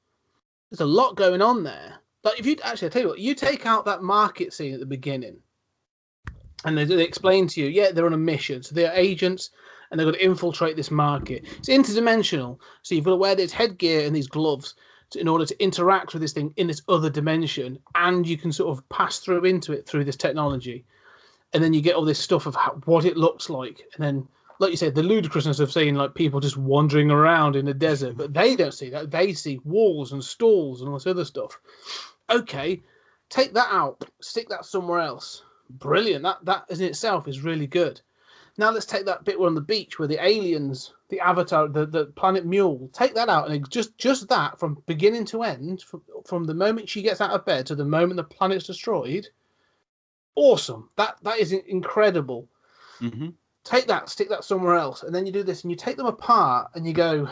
There's a lot going on there. Like, if you actually, I tell you what, you take out that market scene at the beginning, and they explain to you, yeah, they're on a mission. So they're agents, and they're going to infiltrate this market. It's interdimensional. So you've got to wear this headgear and these gloves in order to interact with this thing in this other dimension, and you can sort of pass through into it through this technology. And then you get all this stuff of what it looks like. And then, like you said, the ludicrousness of seeing like people just wandering around in the desert, but they don't see that. They see walls and stalls and all this other stuff. Okay, take that out, stick that somewhere else. Brilliant. That in itself is really good. Now let's take that bit on the beach where the aliens, the Avatar, the planet Mule, take that out, and just that from beginning to end, from the moment she gets out of bed to the moment the planet's destroyed. Awesome. That is incredible. Mm-hmm. Take that, stick that somewhere else, and then you do this, and you take them apart, and you go,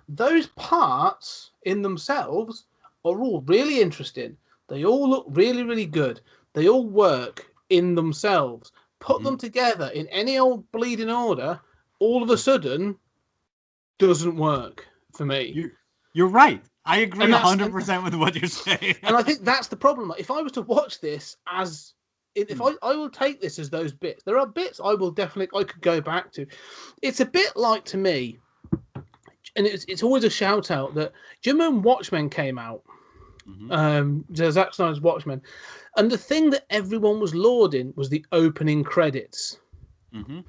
those parts in themselves are all really interesting. They all look really, really good. They all work in themselves. Put them together in any old bleeding order, all of a sudden, doesn't work for me. You're right. I agree 100% with what you're saying. And I think that's the problem. If I was to watch this as... If I will take this as those bits. There are bits I could go back to. It's a bit like, to me, and it's always a shout out that, do you remember when Watchmen came out? Zack Snyder's Watchmen, and the thing that everyone was lauding was the opening credits. And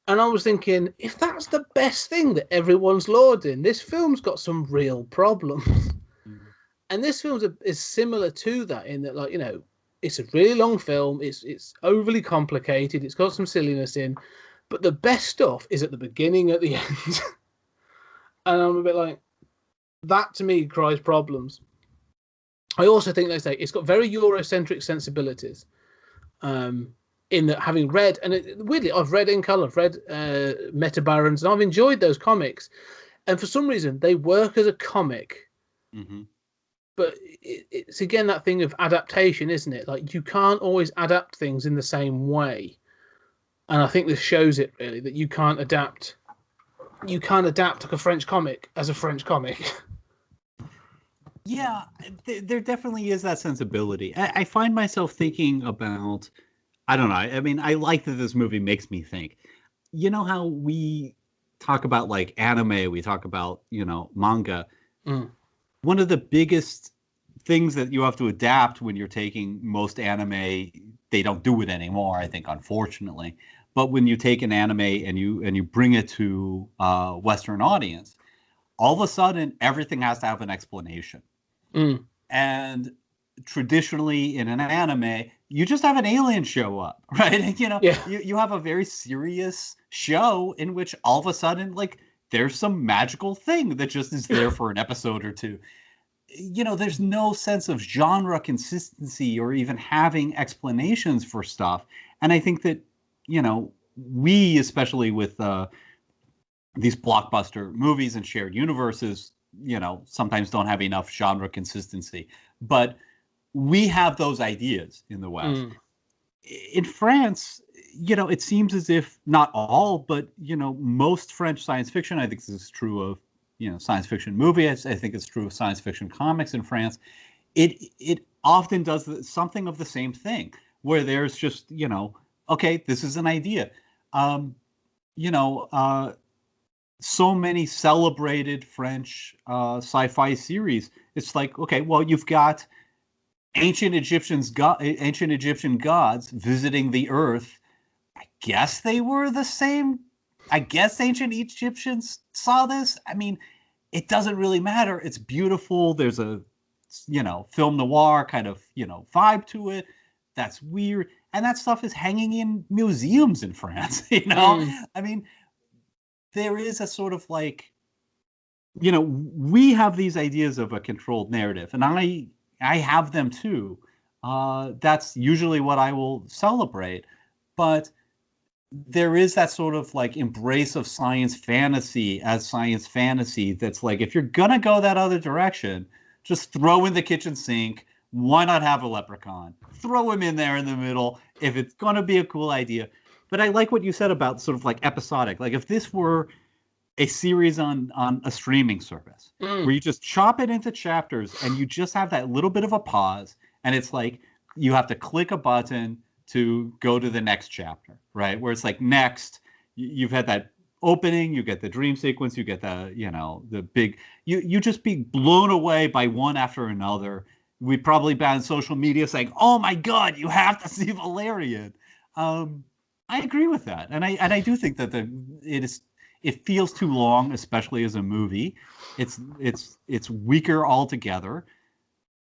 I was thinking, if that's the best thing that everyone's lauding, this film's got some real problems. And this film is similar to that in that, like, it's a really long film. It's overly complicated. It's got some silliness in, but the best stuff is at the beginning, at the end. And I'm a bit like, that to me cries problems. I also think they say it's got very Eurocentric sensibilities. In that, having read, and weirdly, I've read Incal, I've read Meta Barons, and I've enjoyed those comics. And for some reason, they work as a comic. But it's again that thing of adaptation, isn't it? Like, you can't always adapt things in the same way. And I think this shows it, really, that you can't adapt. You can't adapt like a French comic as a French comic. Yeah, there definitely is that sensibility. I find myself thinking about, I don't know. I mean, I like that this movie makes me think. You know how we talk about like anime, we talk about, manga. One of the biggest things that you have to adapt when you're taking most anime, they don't do it anymore, I think, unfortunately. But when you take an anime and you bring it to a Western audience, all of a sudden everything has to have an explanation. And traditionally in an anime, you just have an alien show up, right? You have a very serious show in which all of a sudden, like, there's some magical thing that just is there for an episode or two. There's no sense of genre consistency or even having explanations for stuff. And I think that, we, especially with these blockbuster movies and shared universes, sometimes don't have enough genre consistency. But we have those ideas in the West. In France, it seems as if not all, but most French science fiction, I think this is true of science fiction movies. I think it's true of science fiction comics in France. It often does something of the same thing, where there's just okay, this is an idea. So many celebrated French sci-fi series. It's like, okay, well, you've got ancient Egyptian gods visiting the Earth. I guess they were the same. I guess ancient Egyptians saw this. I mean, it doesn't really matter. It's beautiful. There's a, film noir kind of, vibe to it. That's weird. And that stuff is hanging in museums in France, I mean, there is a sort of like, we have these ideas of a controlled narrative, and I have them too. That's usually what I will celebrate. But there is that sort of like embrace of science fantasy as science fantasy that's like, if you're going to go that other direction, just throw in the kitchen sink. Why not have a leprechaun? Throw him in there in the middle if it's going to be a cool idea. But I like what you said about sort of like episodic. Like if this were a series on a streaming service where you just chop it into chapters and you just have that little bit of a pause, and it's like you have to click a button to go to the next chapter, right? Where it's like next, you've had that opening, you get the dream sequence, you get the, the big, you just be blown away by one after another. We'd probably be on social media saying, "Oh my God, you have to see Valerian." I agree with that, and I do think that it feels too long, especially as a movie. It's weaker altogether.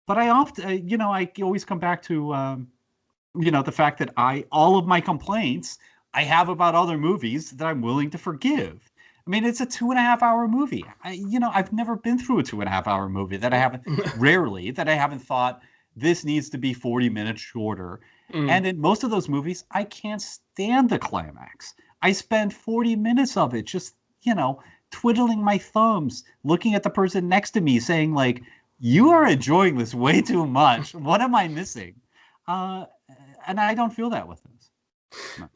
But I often, I always come back to, the fact that all of my complaints I have about other movies that I'm willing to forgive. I mean, it's a 2.5-hour movie. I've never been through a 2.5-hour movie that I haven't thought this needs to be 40 minutes shorter. And in most of those movies, I can't stand the climax. I spend 40 minutes of it just, twiddling my thumbs, looking at the person next to me saying like, you are enjoying this way too much. What am I missing? And I don't feel that with this. No.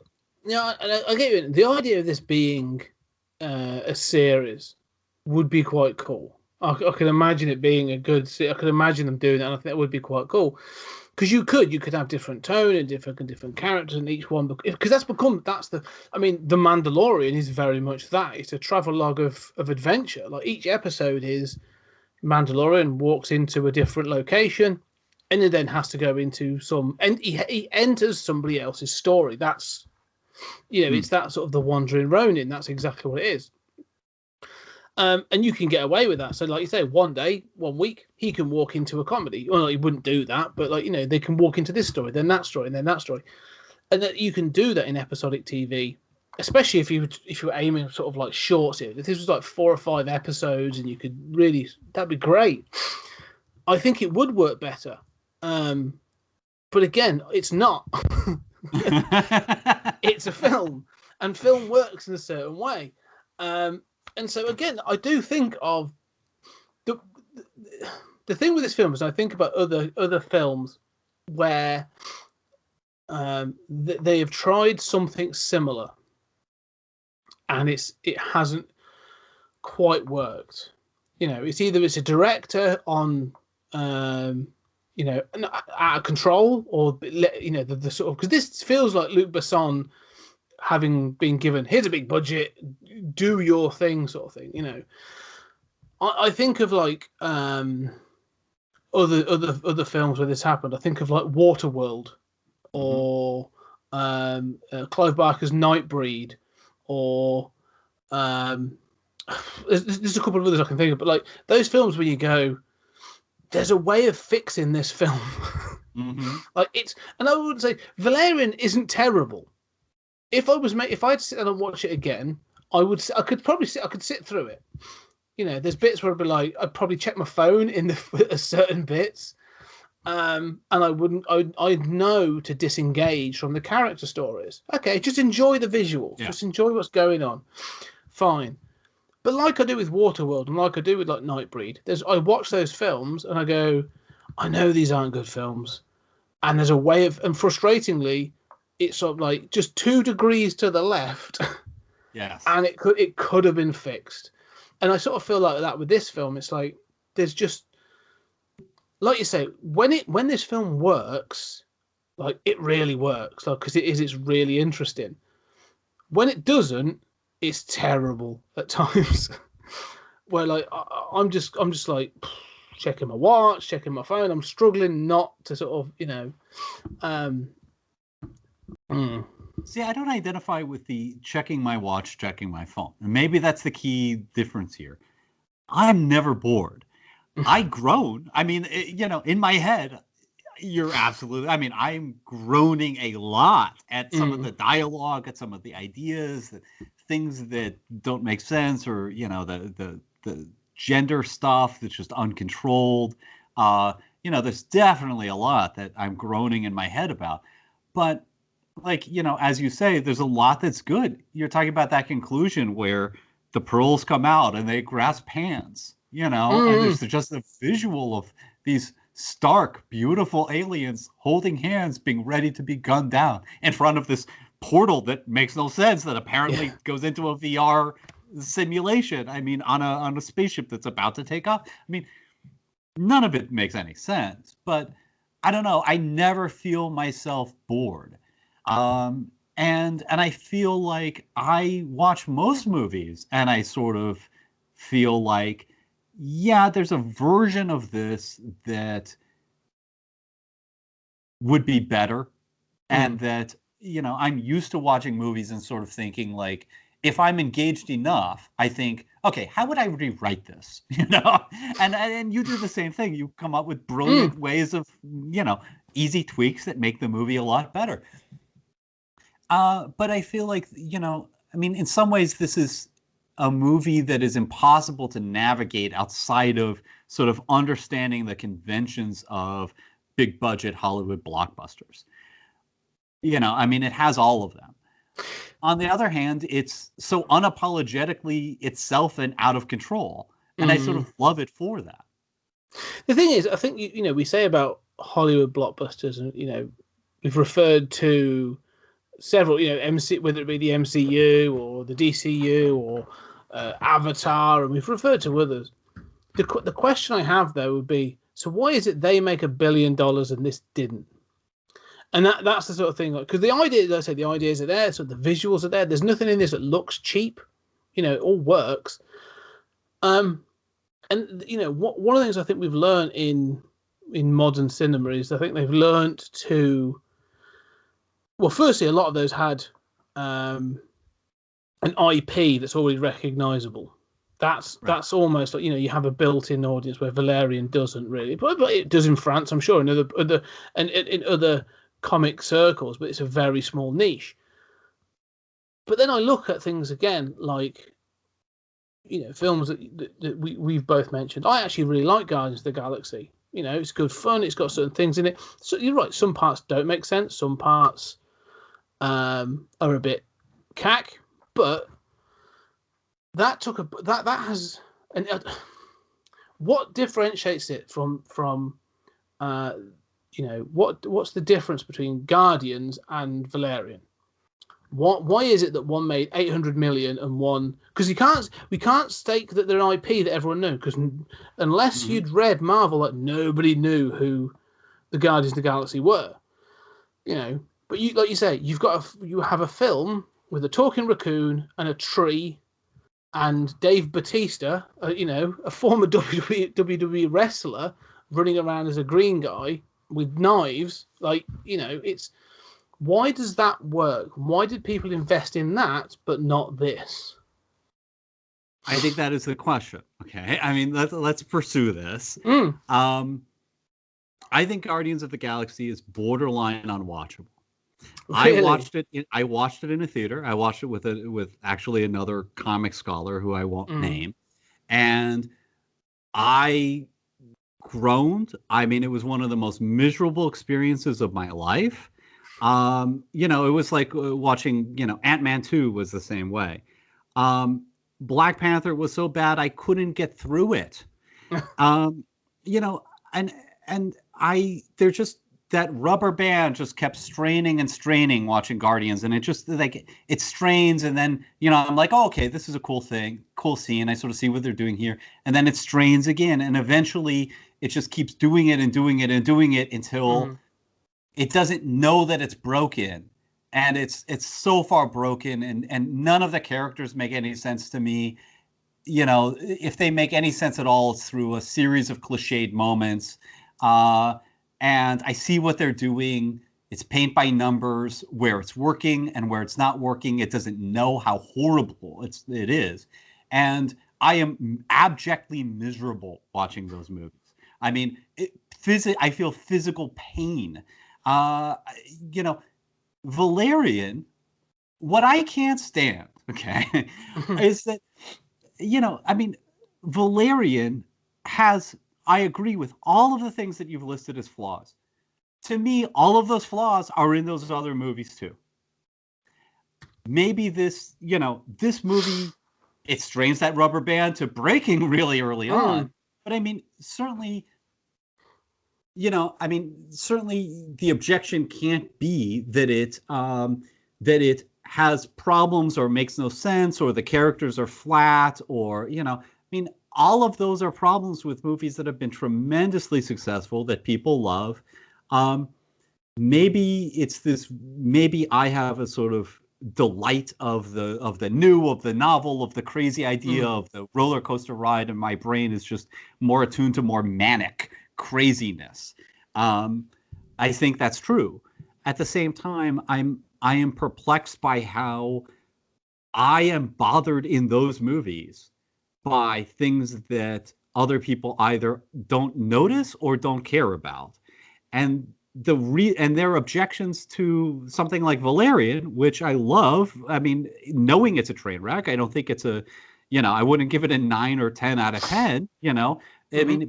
Yeah, I get you. The idea of this being a series would be quite cool. I can imagine it being a good. I could imagine them doing that, and I think that would be quite cool. Because you could have different tone and different characters in each one. Because the Mandalorian is very much that. It's a travelogue of adventure. Like each episode is Mandalorian walks into a different location, and he then has to go into and he enters somebody else's story. That's it's that sort of the wandering Ronin. That's exactly what it is. And you can get away with that. So, like you say, one week, he can walk into a comedy. Well, he wouldn't do that, but they can walk into this story, then that story, and then that story, and that you can do that in episodic TV, especially if you were aiming sort of like shorts. If this was like 4 or 5 episodes, and you could really, that'd be great. I think it would work better. But again, it's not. It's a film, and film works in a certain way. And so again, I do think of the thing with this film is I think about other films where they have tried something similar, and it hasn't quite worked. It's either it's a director on out of control, or the sort of, because this feels like Luc Besson having been given, here's a big budget, do your thing sort of thing. I think of like other films where this happened. I think of like Waterworld, or Clive Barker's Nightbreed, or there's a couple of others I can think of, but like those films where you go, there's a way of fixing this film. Like and I would say Valerian isn't terrible. If I'd sit down and watch it again, I could sit through it. There's bits where I'd be like, I'd probably check my phone in the certain bits, and I'd know to disengage from the character stories. Okay, just enjoy the visuals, just enjoy what's going on. Fine. But like I do with Waterworld and like I do with like Nightbreed, I watch those films and I go, I know these aren't good films, and there's a way of, and frustratingly, it's sort of like just 2 degrees to the left, Yes. and it could have been fixed, and I sort of feel like that with this film. It's like there's just, like you say, when this film works, like it really works, like because it's really interesting. When it doesn't, it's terrible at times. Where like I'm just like checking my watch, checking my phone. I'm struggling not to sort of See, I don't identify with the checking my watch, checking my phone. And maybe that's the key difference here. I'm never bored. I groan. I mean, in my head, you're absolutely. I mean, I'm groaning a lot at some of the dialogue, at some of the ideas, things that don't make sense, or the gender stuff that's just uncontrolled. There's definitely a lot that I'm groaning in my head about. But like, as you say, there's a lot that's good. You're talking about that conclusion where the pearls come out and they grasp hands, and there's just a visual of these stark, beautiful aliens holding hands, being ready to be gunned down in front of this portal that makes no sense, that apparently goes into a VR simulation. I mean, on a spaceship that's about to take off. I mean, none of it makes any sense, but I don't know. I never feel myself bored. And I feel like I watch most movies and I sort of feel like, yeah, there's a version of this that would be better. And that, I'm used to watching movies and sort of thinking like, if I'm engaged enough, I think, okay, how would I rewrite this? And you do the same thing. You come up with brilliant ways of, easy tweaks that make the movie a lot better. But I feel like, I mean, in some ways, this is a movie that is impossible to navigate outside of sort of understanding the conventions of big budget Hollywood blockbusters. I mean, it has all of them. On the other hand, it's so unapologetically itself and out of control. And I sort of love it for that. The thing is, I think, we say about Hollywood blockbusters, and, we've referred to several, whether it be the MCU or the DCU or Avatar, and we've referred to others. The question I have, though, would be, so why is it they make $1 billion and this didn't? And that's the sort of thing, because the idea, let's say, the ideas are there, so the visuals are there. There's nothing in this that looks cheap. It all works. And one of the things I think we've learned in modern cinema is I think they've learned to. Well, firstly, a lot of those had an IP that's already recognisable. That's almost like, you have a built-in audience where Valerian doesn't really, but it does in France, I'm sure, in other comic circles, but it's a very small niche. But then I look at things again, like, films that we've both mentioned. I actually really like Guardians of the Galaxy. It's good fun. It's got certain things in it. So you're right. Some parts don't make sense. Some parts are a bit cack. But that has what differentiates it from what's the difference between Guardians and Valerian? Why is it that one made 800 million and one? Because we can't stake that they're an IP that everyone knew. Because unless you'd read Marvel, like, nobody knew who the Guardians of the Galaxy were. But you, like you say, you have a film with a talking raccoon and a tree, and Dave Bautista, a former WWE wrestler, running around as a green guy with knives. Like, it's. Why does that work? Why did people invest in that but not this? I think that is the question. Okay, I mean, let's pursue this. I think Guardians of the Galaxy is borderline unwatchable. Really? I watched it in a theater. I watched it with actually another comic scholar who I won't name, and I groaned. I mean, it was one of the most miserable experiences of my life. It was like watching, Ant-Man 2 was the same way. Black Panther was so bad I couldn't get through it. You know, and they're just that rubber band just kept straining and straining watching Guardians, and it just like it strains, and then I'm like, oh, okay, this is a cool scene. I sort of see what they're doing here, and then it strains again, and eventually it just keeps doing it and doing it and doing it until it doesn't know that it's broken, and it's so far broken, and none of the characters make any sense to me. If they make any sense at all, it's through a series of cliched moments. And I see what they're doing. It's paint by numbers where it's working and where it's not working. It doesn't know how horrible it is. And I am abjectly miserable watching those movies. I mean, I feel physical pain. Valerian, what I can't stand, okay, is that, Valerian has, I agree with all of the things that you've listed as flaws. To me, all of those flaws are in those other movies too. Maybe this movie, it strains that rubber band to breaking really early on. But certainly the objection can't be that it has problems or makes no sense or the characters are flat or, all of those are problems with movies that have been tremendously successful that people love. Maybe I have a sort of delight of the new, of the novel, of the crazy idea of the roller coaster ride, and my brain is just more attuned to more manic craziness. I think that's true. At the same time, I am perplexed by how I am bothered in those movies by things that other people either don't notice or don't care about. And their objections to something like Valerian, which I love. Knowing it's a train wreck, I don't think it's I wouldn't give it a 9 or 10 out of 10,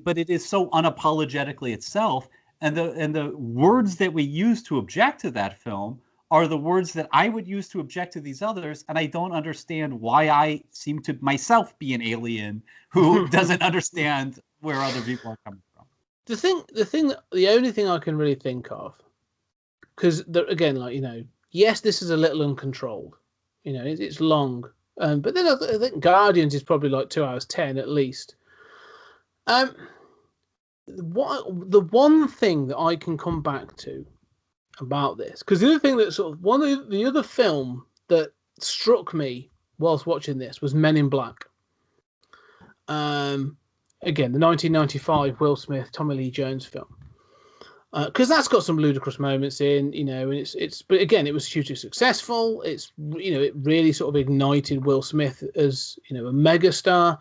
but it is so unapologetically itself. And the words that we use to object to that film are the words that I would use to object to these others, and I don't understand why I seem to myself be an alien who doesn't understand where other people are coming from. The only thing I can really think of, because again, yes, this is a little uncontrolled, it's long, but then I think Guardians is probably like 2 hours 10 at least. The one thing that I can come back to about this, because the other thing that the other film that struck me whilst watching this was Men in Black. Again, the 1995 Will Smith, Tommy Lee Jones film, because that's got some ludicrous moments in, and but again, it was hugely successful. It really sort of ignited Will Smith as a megastar.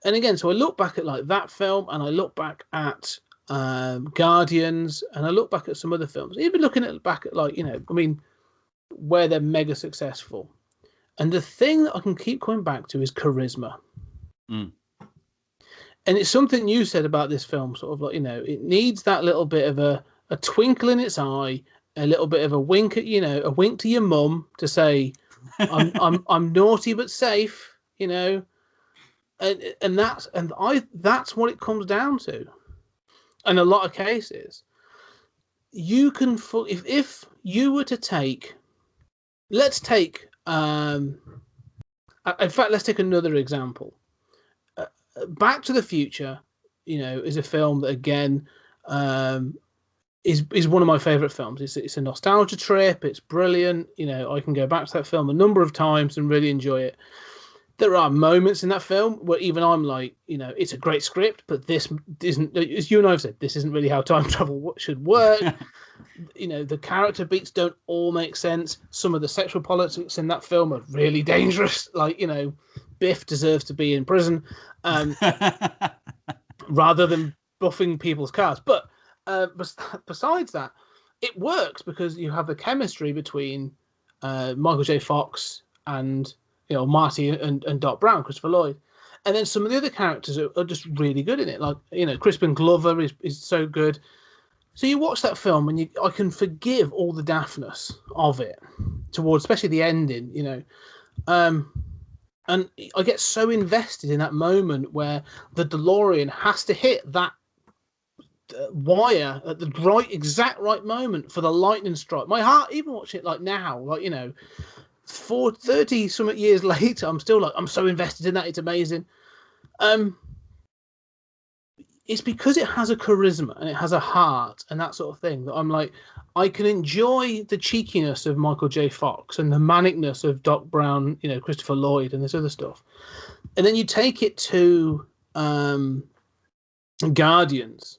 And again, so I look back at like that film, and I look back at Guardians, and I look back at some other films, even looking back at like, where they're mega successful. And the thing that I can keep coming back to is charisma. And it's something you said about this film, sort of like, it needs that little bit of a twinkle in its eye, a little bit of a wink at, a wink to your mum to say, I'm naughty but safe, and that's what it comes down to. In a lot of cases, you can if you were to take, let's take in fact, let's take another example. Back to the Future, is a film that again is one of my favorite films. It's a nostalgia trip. It's brilliant. I can go back to that film a number of times and really enjoy it. There are moments in that film where even I'm like, it's a great script, but this isn't, as you and I have said, this isn't really how time travel should work. The character beats don't all make sense. Some of the sexual politics in that film are really dangerous. Like, Biff deserves to be in prison rather than buffing people's cars. But besides that, it works because you have the chemistry between Michael J. Fox and Marty and Doc Brown, Christopher Lloyd. And then some of the other characters are just really good in it. Like, Crispin Glover is so good. So you watch that film and I can forgive all the daftness of it towards, especially the ending, And And I get so invested in that moment where the DeLorean has to hit that wire at the exact right moment for the lightning strike. My heart, even watching it like now, like, 30 something years later, I'm still like, I'm so invested in that. It's amazing. It's because it has a charisma and it has a heart and that sort of thing that I'm like, I can enjoy the cheekiness of Michael J. Fox and the manicness of Doc Brown, Christopher Lloyd and this other stuff. And then you take it to Guardians.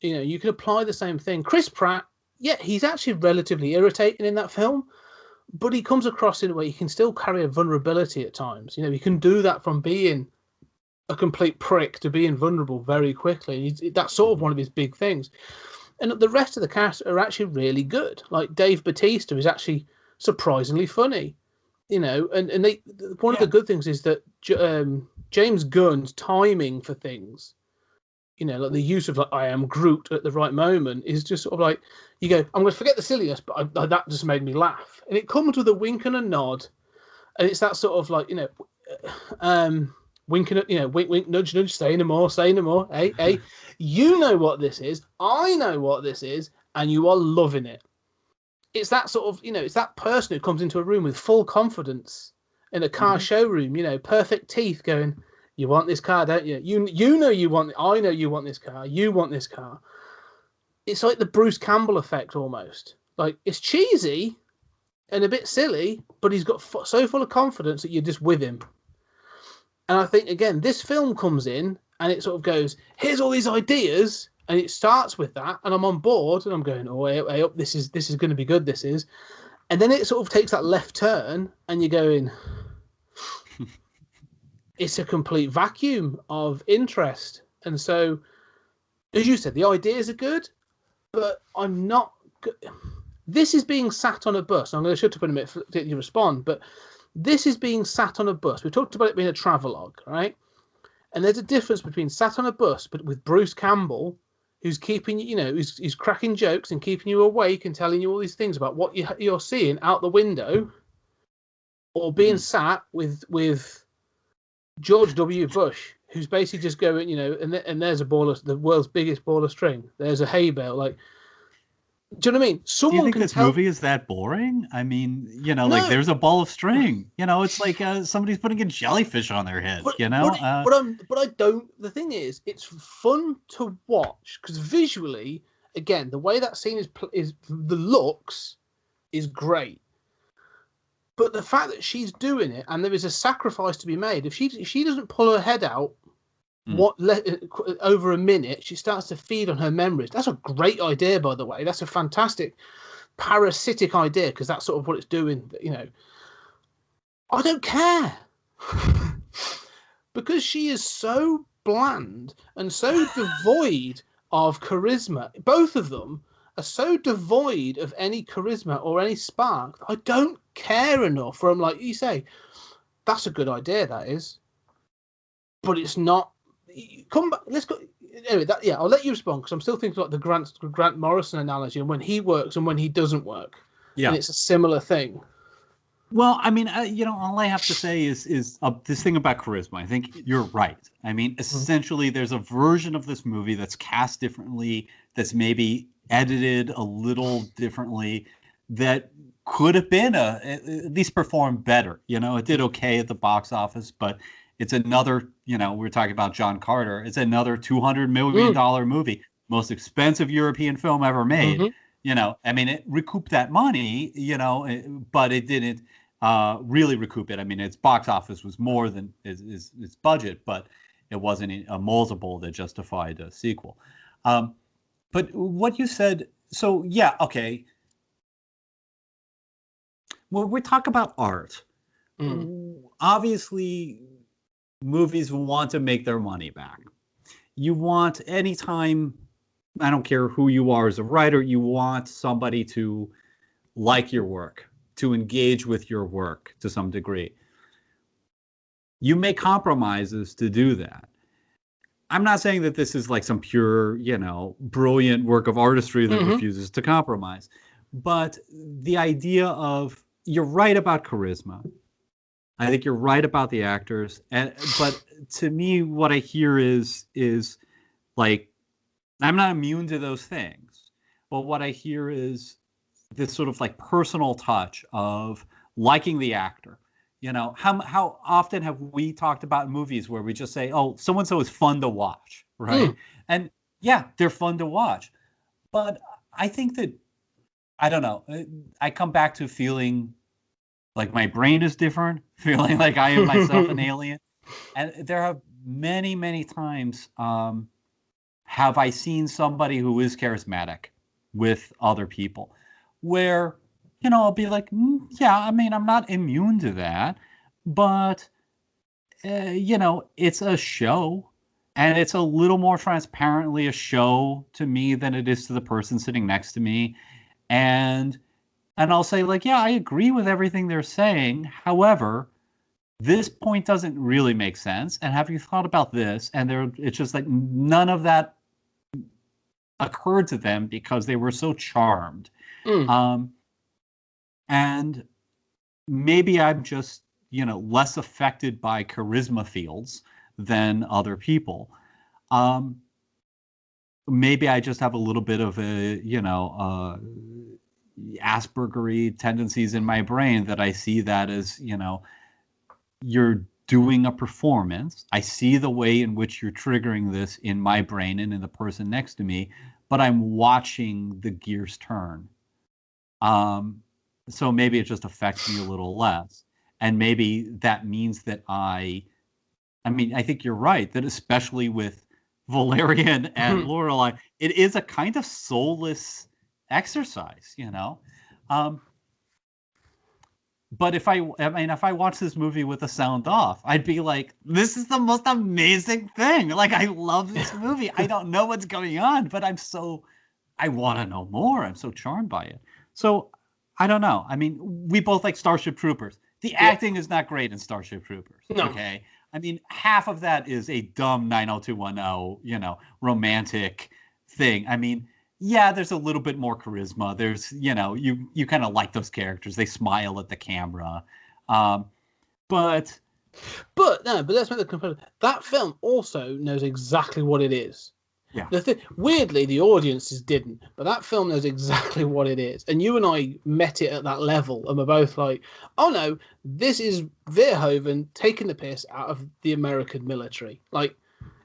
You can apply the same thing. Chris Pratt, yeah, he's actually relatively irritating in that film, but he comes across in a way he can still carry a vulnerability at times. He can do that from being a complete prick to being vulnerable very quickly. That's sort of one of his big things. And the rest of the cast are actually really good. Like Dave Bautista is actually surprisingly funny. And they one of the good things is that James Gunn's timing for things, like the use of like I am Groot at the right moment is just sort of like, you go, I'm going to forget the silliness, but that just made me laugh. And it comes with a wink and a nod. And it's that sort of like, winking at, wink, wink, nudge, nudge, say no more, hey, hey. You know what this is, I know what this is, and you are loving it. It's that sort of, it's that person who comes into a room with full confidence in a car showroom, perfect teeth going, you want this car, don't you? You know you want it. I know you want this car. You want this car. It's like the Bruce Campbell effect almost. Like, it's cheesy and a bit silly, but he's got so full of confidence that you're just with him. And I think, again, this film comes in and it sort of goes, here's all these ideas, and it starts with that, and I'm on board, and I'm going, oh, way up, this is going to be good, this is. And then it sort of takes that left turn, and you're going, it's a complete vacuum of interest. And so, as you said, the ideas are good, but I'm not... This is being sat on a bus. I'm going to shut up in a minute for you to respond, but this is being sat on a bus. We talked about it being a travelogue, right? And there's a difference between sat on a bus, but with Bruce Campbell, who's keeping you, who's cracking jokes and keeping you awake and telling you all these things about what you're seeing out the window, or being sat with George W. Bush, who's basically just going, and there's a ball of the world's biggest ball of string. There's a hay bale. Like, do you know what I mean? Do you think this movie is that boring? I mean, like there's a ball of string. It's like somebody's putting a jellyfish on their head. But I don't. The thing is, it's fun to watch because visually, again, the way that scene is the looks is great. But the fact that she's doing it and there is a sacrifice to be made, if she doesn't pull her head out over a minute, she starts to feed on her memories. That's a great idea, by the way. That's a fantastic parasitic idea because that's sort of what it's doing. I don't care because she is so bland and so devoid of charisma. Both of them are so devoid of any charisma or any spark. I don't care enough where I'm like, you say, that's a good idea, that is, but it's not. Come back. Let's go. Anyway, I'll let you respond because I'm still thinking like the Grant Morrison analogy and when he works and when he doesn't work. Yeah, and it's a similar thing. Well, I mean, all I have to say is this thing about charisma. I think you're right. I mean, essentially, there's a version of this movie that's cast differently, that's maybe edited a little differently, that could have been at least performed better. It did okay at the box office, but it's another, we're talking about John Carter. It's another $200 million movie, most expensive European film ever made. I mean, it recouped that money, but it didn't really recoup it. I mean, its box office was more than its budget, but it wasn't a multiple that justified a sequel. But what you said, so yeah, okay. When we talk about art, obviously, movies want to make their money back. You want, anytime, I don't care who you are as a writer, you want somebody to like your work, to engage with your work to some degree. You make compromises to do that. I'm not saying that this is like some pure, brilliant work of artistry that refuses to compromise. But the idea of, you're right about charisma. I think you're right about the actors, but to me, what I hear is like I'm not immune to those things, but what I hear is this sort of like personal touch of liking the actor. You know, how often have we talked about movies where we just say, "Oh, so and so is fun to watch," right? And yeah, they're fun to watch, but I think that I don't know. I come back to feeling like my brain is different, feeling like I am myself an alien. And there have many times have I seen somebody who is charismatic with other people where, you know, I'll be like, yeah, I mean, I'm not immune to that, but, you know, it's a show and it's a little more transparently a show to me than it is to the person sitting next to me. And I'll say, like, yeah, I agree with everything they're saying. However, this point doesn't really make sense. And have you thought about this? And it's just like none of that occurred to them because they were so charmed. And maybe I'm just, you know, less affected by charisma fields than other people. Maybe I just have a little bit of a, you know, Aspergery tendencies in my brain that I see that as, you know, you're doing a performance. I see the way in which you're triggering this in my brain and in the person next to me, but I'm watching the gears turn. So maybe it just affects me a little less. And maybe that means that I mean, I think you're right that especially with Valerian and Lorelei, it is a kind of soulless exercise, you know. But if I watch this movie with the sound off, I'd be like, this is the most amazing thing. Like, I love this movie. I don't know what's going on, but I want to know more. I'm so charmed by it. So I don't know. I mean, we both like Starship Troopers. The acting is not great in Starship Troopers. No. Okay. I mean, half of that is a dumb 90210, you know, romantic thing. I mean, yeah, there's a little bit more charisma. There's, you know, you kind of like those characters. They smile at the camera. But let's make the comparison. That film also knows exactly what it is. Yeah. Weirdly, the audiences didn't, but that film knows exactly what it is. And you and I met it at that level, and we're both like, oh no, this is Verhoeven taking the piss out of the American military. Like,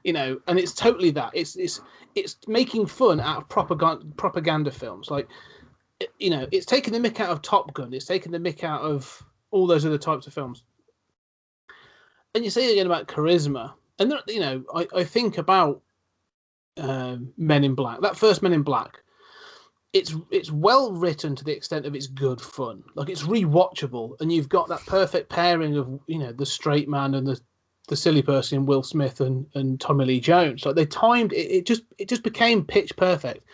you know, and it's totally that. It's making fun out of propaganda films. Like, you know, it's taking the mick out of Top Gun. It's taking the mick out of all those other types of films. And you say again about charisma, and you know, I think about Men in Black. That first Men in Black, it's well written to the extent of it's good fun. Like, it's rewatchable, and you've got that perfect pairing of, you know, the straight man and the silly person, Will Smith and Tommy Lee Jones. Like, they timed it. It just became pitch perfect.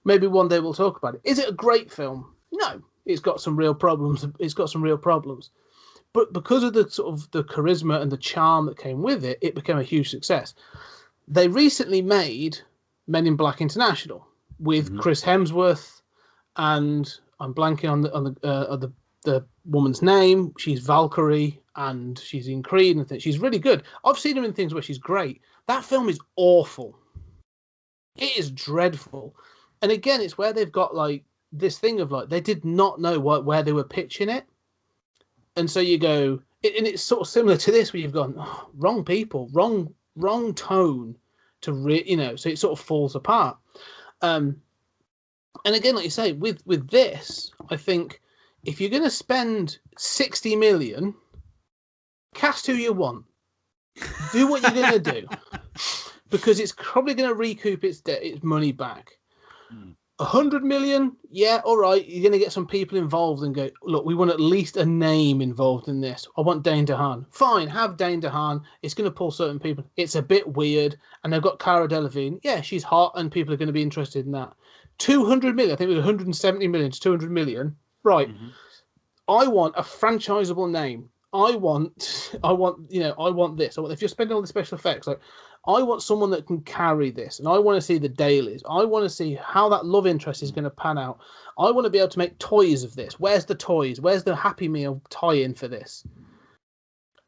Maybe one day we'll talk about it. Is it a great film? No, it's got some real problems. But because of the sort of the charisma and the charm that came with it, it became a huge success. They recently made Men in Black International with Chris Hemsworth, and I'm blanking on the woman's name. She's Valkyrie, and she's in Creed and things. She's really good. I've seen her in things where she's great. That film is awful. It is dreadful. And again, it's where they've got like this thing of like they did not know where they were pitching it, and so you go, and it's sort of similar to this where you've gone, wrong people, wrong tone to you know, so it sort of falls apart. And again, like you say, with this, I think if you're going to spend 60 million, cast who you want, do what you're going to do, because it's probably going to recoup its money back. 100 million, yeah, all right, you're going to get some people involved and go, look, we want at least a name involved in this. I want Dane DeHaan. Fine, have Dane DeHaan. It's going to pull certain people. It's a bit weird. And they've got Cara Delevingne. Yeah, she's hot and people are going to be interested in that. 200 million, I think it was 170 million to 200 million. Right. I want a franchisable name. I want this. I want, if you're spending all the special effects, like, I want someone that can carry this, and I want to see the dailies. I want to see how that love interest is going to pan out. I want to be able to make toys of this. Where's the toys? Where's the Happy Meal tie-in for this?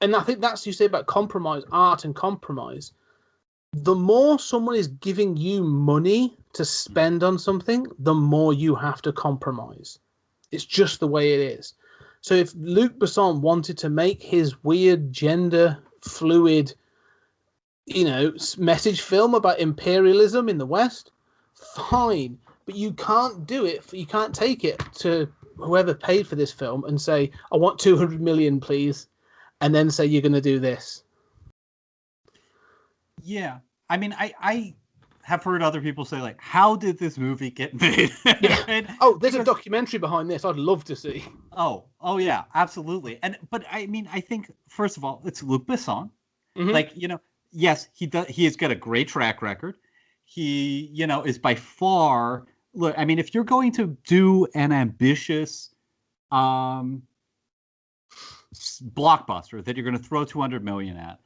And I think that's you say about compromise, art and compromise. The more someone is giving you money to spend on something, the more you have to compromise. It's just the way it is. So if Luc Besson wanted to make his weird gender fluid, message film about imperialism in the West, fine. But you can't do it. You can't take it to whoever paid for this film and say, I want 200 million, please. And then say you're going to do this. Yeah. I mean, I have heard other people say, like, how did this movie get made? Yeah. Right? Oh, there's a documentary behind this I'd love to see. Oh yeah, absolutely. But I mean, I think, first of all, it's Luc Besson. Mm-hmm. Like, yes, he has got a great track record. He, is by far, look, I mean, if you're going to do an ambitious blockbuster that you're going to throw 200 million at,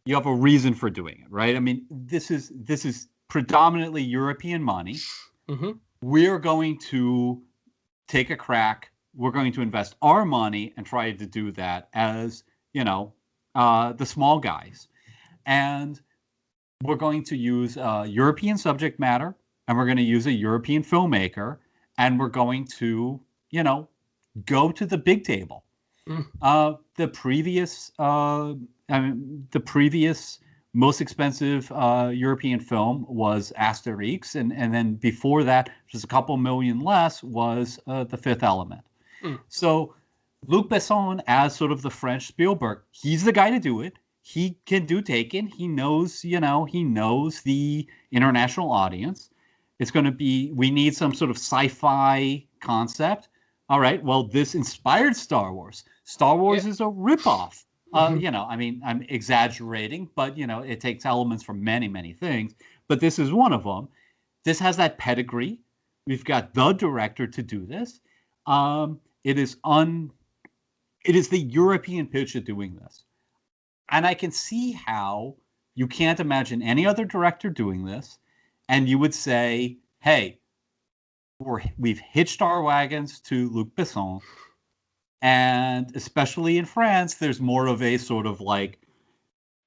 you have a reason for doing it, right? I mean, this is predominantly European money. Mm-hmm. We're going to take a crack. We're going to invest our money and try to do that as, the small guys. And we're going to use European subject matter, and we're going to use a European filmmaker, and we're going to, go to the big table. The previous most expensive European film was Asterix, and then before that, just a couple million less, was The Fifth Element. So Luc Besson, as sort of the French Spielberg, he's the guy to do it. He can do Taken. He knows, he knows the international audience. It's going to be, we need some sort of sci-fi concept. All right, well, this inspired Star Wars. Star Wars is a ripoff. I mean, I'm exaggerating, but, it takes elements from many, many things. But this is one of them. This has that pedigree. We've got the director to do this. It is the European pitch of doing this. And I can see how you can't imagine any other director doing this. And you would say, hey, we've hitched our wagons to Luc Besson. And especially in France, there's more of a sort of like,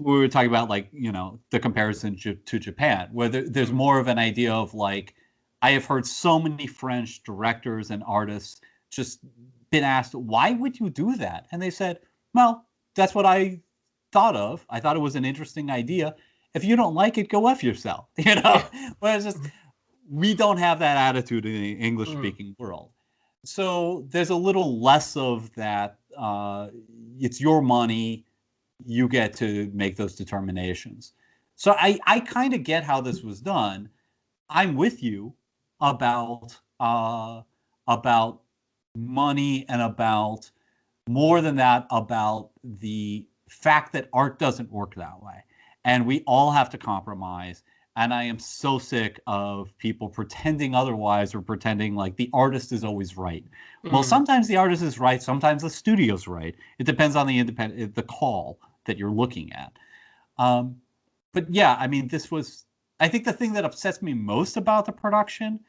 we were talking about, like, the comparison to Japan, where there's more of an idea of like, I have heard so many French directors and artists just been asked, why would you do that? And they said, well, that's what I thought of. I thought it was an interesting idea. If you don't like it, go F yourself. Whereas just, we don't have that attitude in the English-speaking world. So there's a little less of that. It's your money. You get to make those determinations. So I kind of get how this was done. I'm with you about money, and about, more than that, about the fact that art doesn't work that way. And we all have to compromise. And I am so sick of people pretending otherwise, or pretending like the artist is always right. Well, sometimes the artist is right. Sometimes the studio's right. It depends on the call that you're looking at. But yeah, I mean, I think the thing that upsets me most about the production,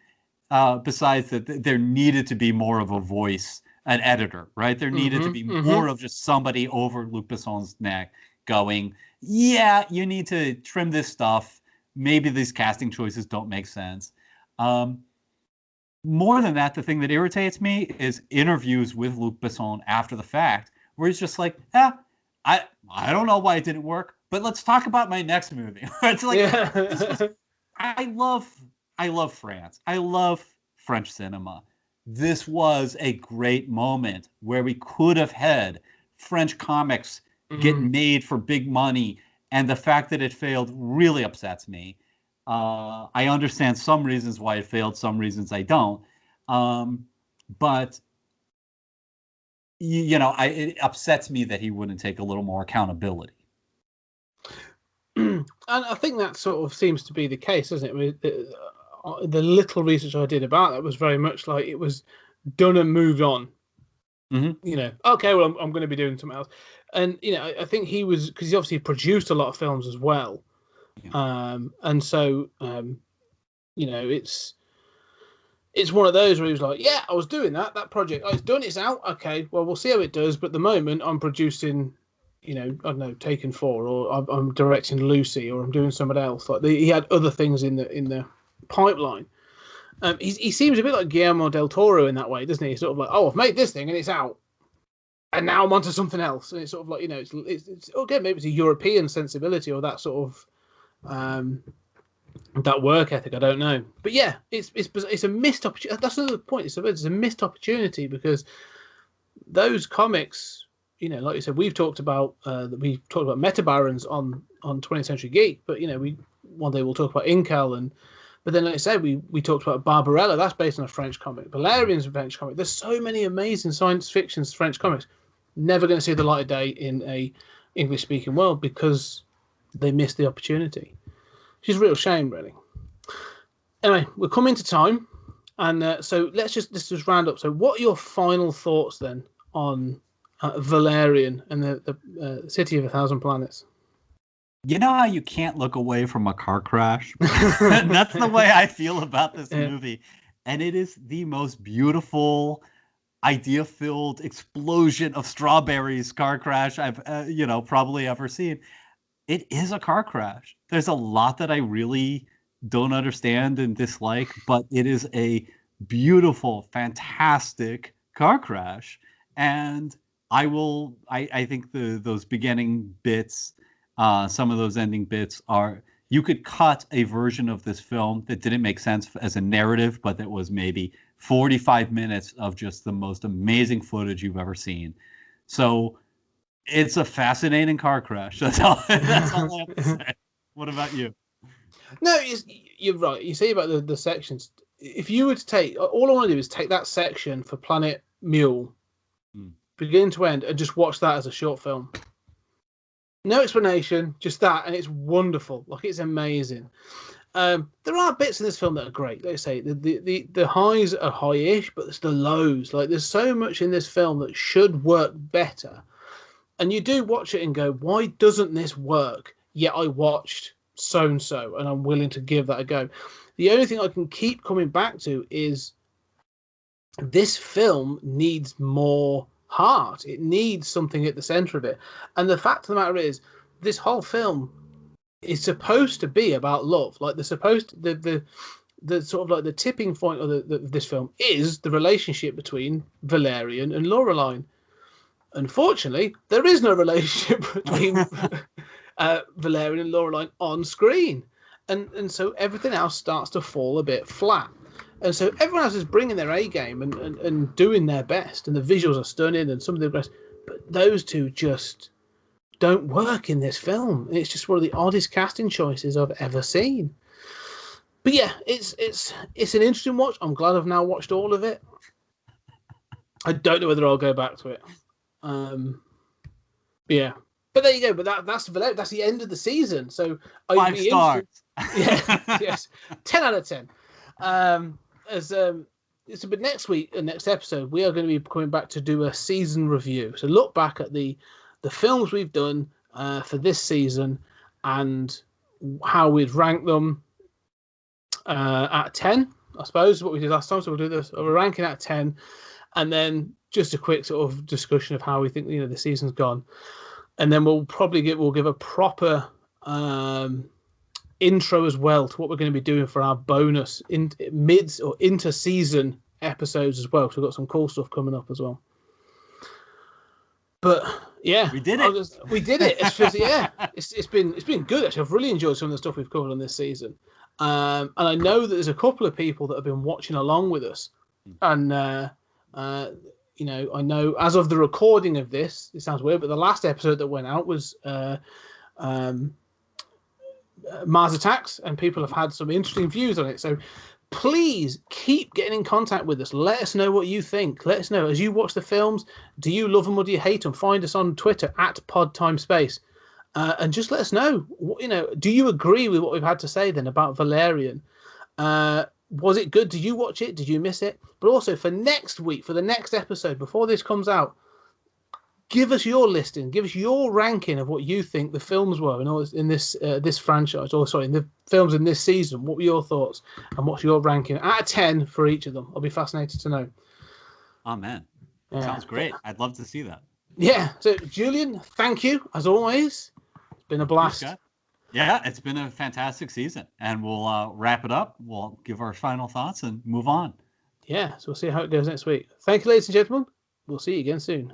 besides that there needed to be more of a voice, an editor, right? There needed to be more of just somebody over Luc Besson's neck going, yeah, you need to trim this stuff. Maybe these casting choices don't make sense. More than that, the thing that irritates me is interviews with Luc Besson after the fact, where he's just like, I don't know why it didn't work, but let's talk about my next movie. It's like, I love France. I love French cinema. This was a great moment where we could have had French comics get made for big money. And the fact that it failed really upsets me. I understand some reasons why it failed, some reasons I don't. But, it upsets me that he wouldn't take a little more accountability. And I think that sort of seems to be the case, doesn't it? I mean, the little research I did about that was very much like it was done and moved on. Okay, well, I'm going to be doing something else. And, I think he was, because he obviously produced a lot of films as well. Yeah. And so, it's one of those where he was like, yeah, I was doing that project. Oh, it's done, it's out. Okay, well, we'll see how it does. But at the moment, I'm producing I don't know, Taken 4, or I'm directing Lucy, or I'm doing something else. Like he had other things in the pipeline. He seems a bit like Guillermo del Toro in that way, doesn't he? He's sort of like, oh, I've made this thing and it's out, and now I'm onto something else. And it's sort of like, it's again, maybe it's a European sensibility or that sort of that work ethic. I don't know, but yeah, it's a missed opportunity. That's another point. It's a missed opportunity because those comics, like you said, we've talked about Meta Barons on 20th Century Geek, but one day we'll talk about Incal but then, like I said, we talked about Barbarella. That's based on a French comic. Valerian's a French comic. There's so many amazing science fiction French comics, never going to see the light of day in a English speaking world because they missed the opportunity. Which is a real shame, really. Anyway, we're coming to time, and so let's just round up. So, what are your final thoughts then on Valerian and the City of 1,000 Planets? You know how you can't look away from a car crash? That's the way I feel about this movie. And it is the most beautiful, idea-filled explosion of strawberries car crash I've probably ever seen. It is a car crash. There's a lot that I really don't understand and dislike, but it is a beautiful, fantastic car crash. And I think those beginning bits, some of those ending bits you could cut a version of this film that didn't make sense as a narrative, but that was maybe 45 minutes of just the most amazing footage you've ever seen. So it's a fascinating car crash. That's all I have to say. What about you? No, you're right. You say about the sections. If you were to take, all I want to do is take that section for Planet Mule, beginning to end, and just watch that as a short film. No explanation, just that, and it's wonderful. Like, it's amazing. There are bits in this film that are great. Like I say, the highs are high-ish, but it's the lows. Like, there's so much in this film that should work better. And you do watch it and go, why doesn't this work? Yet I watched so-and-so, and I'm willing to give that a go. The only thing I can keep coming back to is this film needs more heart. It needs something at the center of it. And the fact of the matter is, this whole film is supposed to be about love. Like, the sort of like the tipping point of this film is the relationship between Valerian and Laureline. Unfortunately, there is no relationship between Valerian and Laureline on screen. And so everything else starts to fall a bit flat. And so everyone else is bringing their A game and doing their best. And the visuals are stunning and some of the best. But those two just don't work in this film. It's just one of the oddest casting choices I've ever seen. But yeah, it's an interesting watch. I'm glad I've now watched all of it. I don't know whether I'll go back to it. Yeah. But there you go. But that's the end of the season. So 5 stars. Yeah. Yes. 10 out of 10. But next week, next episode, we are going to be coming back to do a season review. So look back at the films we've done for this season and how we'd rank them at 10, I suppose, what we did last time. So we'll do this. We're ranking at 10, and then just a quick sort of discussion of how we think the season's gone, and then we'll give a proper intro as well to what we're going to be doing for our bonus in mids or inter-season episodes as well. So we've got some cool stuff coming up as well. But yeah, we did it. We did it. It's been good actually. I've really enjoyed some of the stuff we've covered on this season, and I know that there's a couple of people that have been watching along with us, and I know as of the recording of this, it sounds weird, but the last episode that went out was Mars Attacks, and people have had some interesting views on it. So please keep getting in contact with us. Let us know what you think. Let us know as you watch the films. Do you love them or do you hate them? Find us on Twitter at PodTimeSpace, and just let us know. Do you agree with what we've had to say then about Valerian? Was it good? Did you watch it? Did you miss it? But also for next week, for the next episode, before this comes out, give us your listing. Give us your ranking of what you think the films were in this franchise. Or sorry, in the films in this season. What were your thoughts? And what's your ranking out of 10 for each of them? I'll be fascinated to know. Oh, man. Yeah. Sounds great. I'd love to see that. Yeah. So, Julian, thank you as always. It's been a blast. Yeah, it's been a fantastic season, and we'll wrap it up. We'll give our final thoughts and move on. Yeah, so we'll see how it goes next week. Thank you, ladies and gentlemen. We'll see you again soon.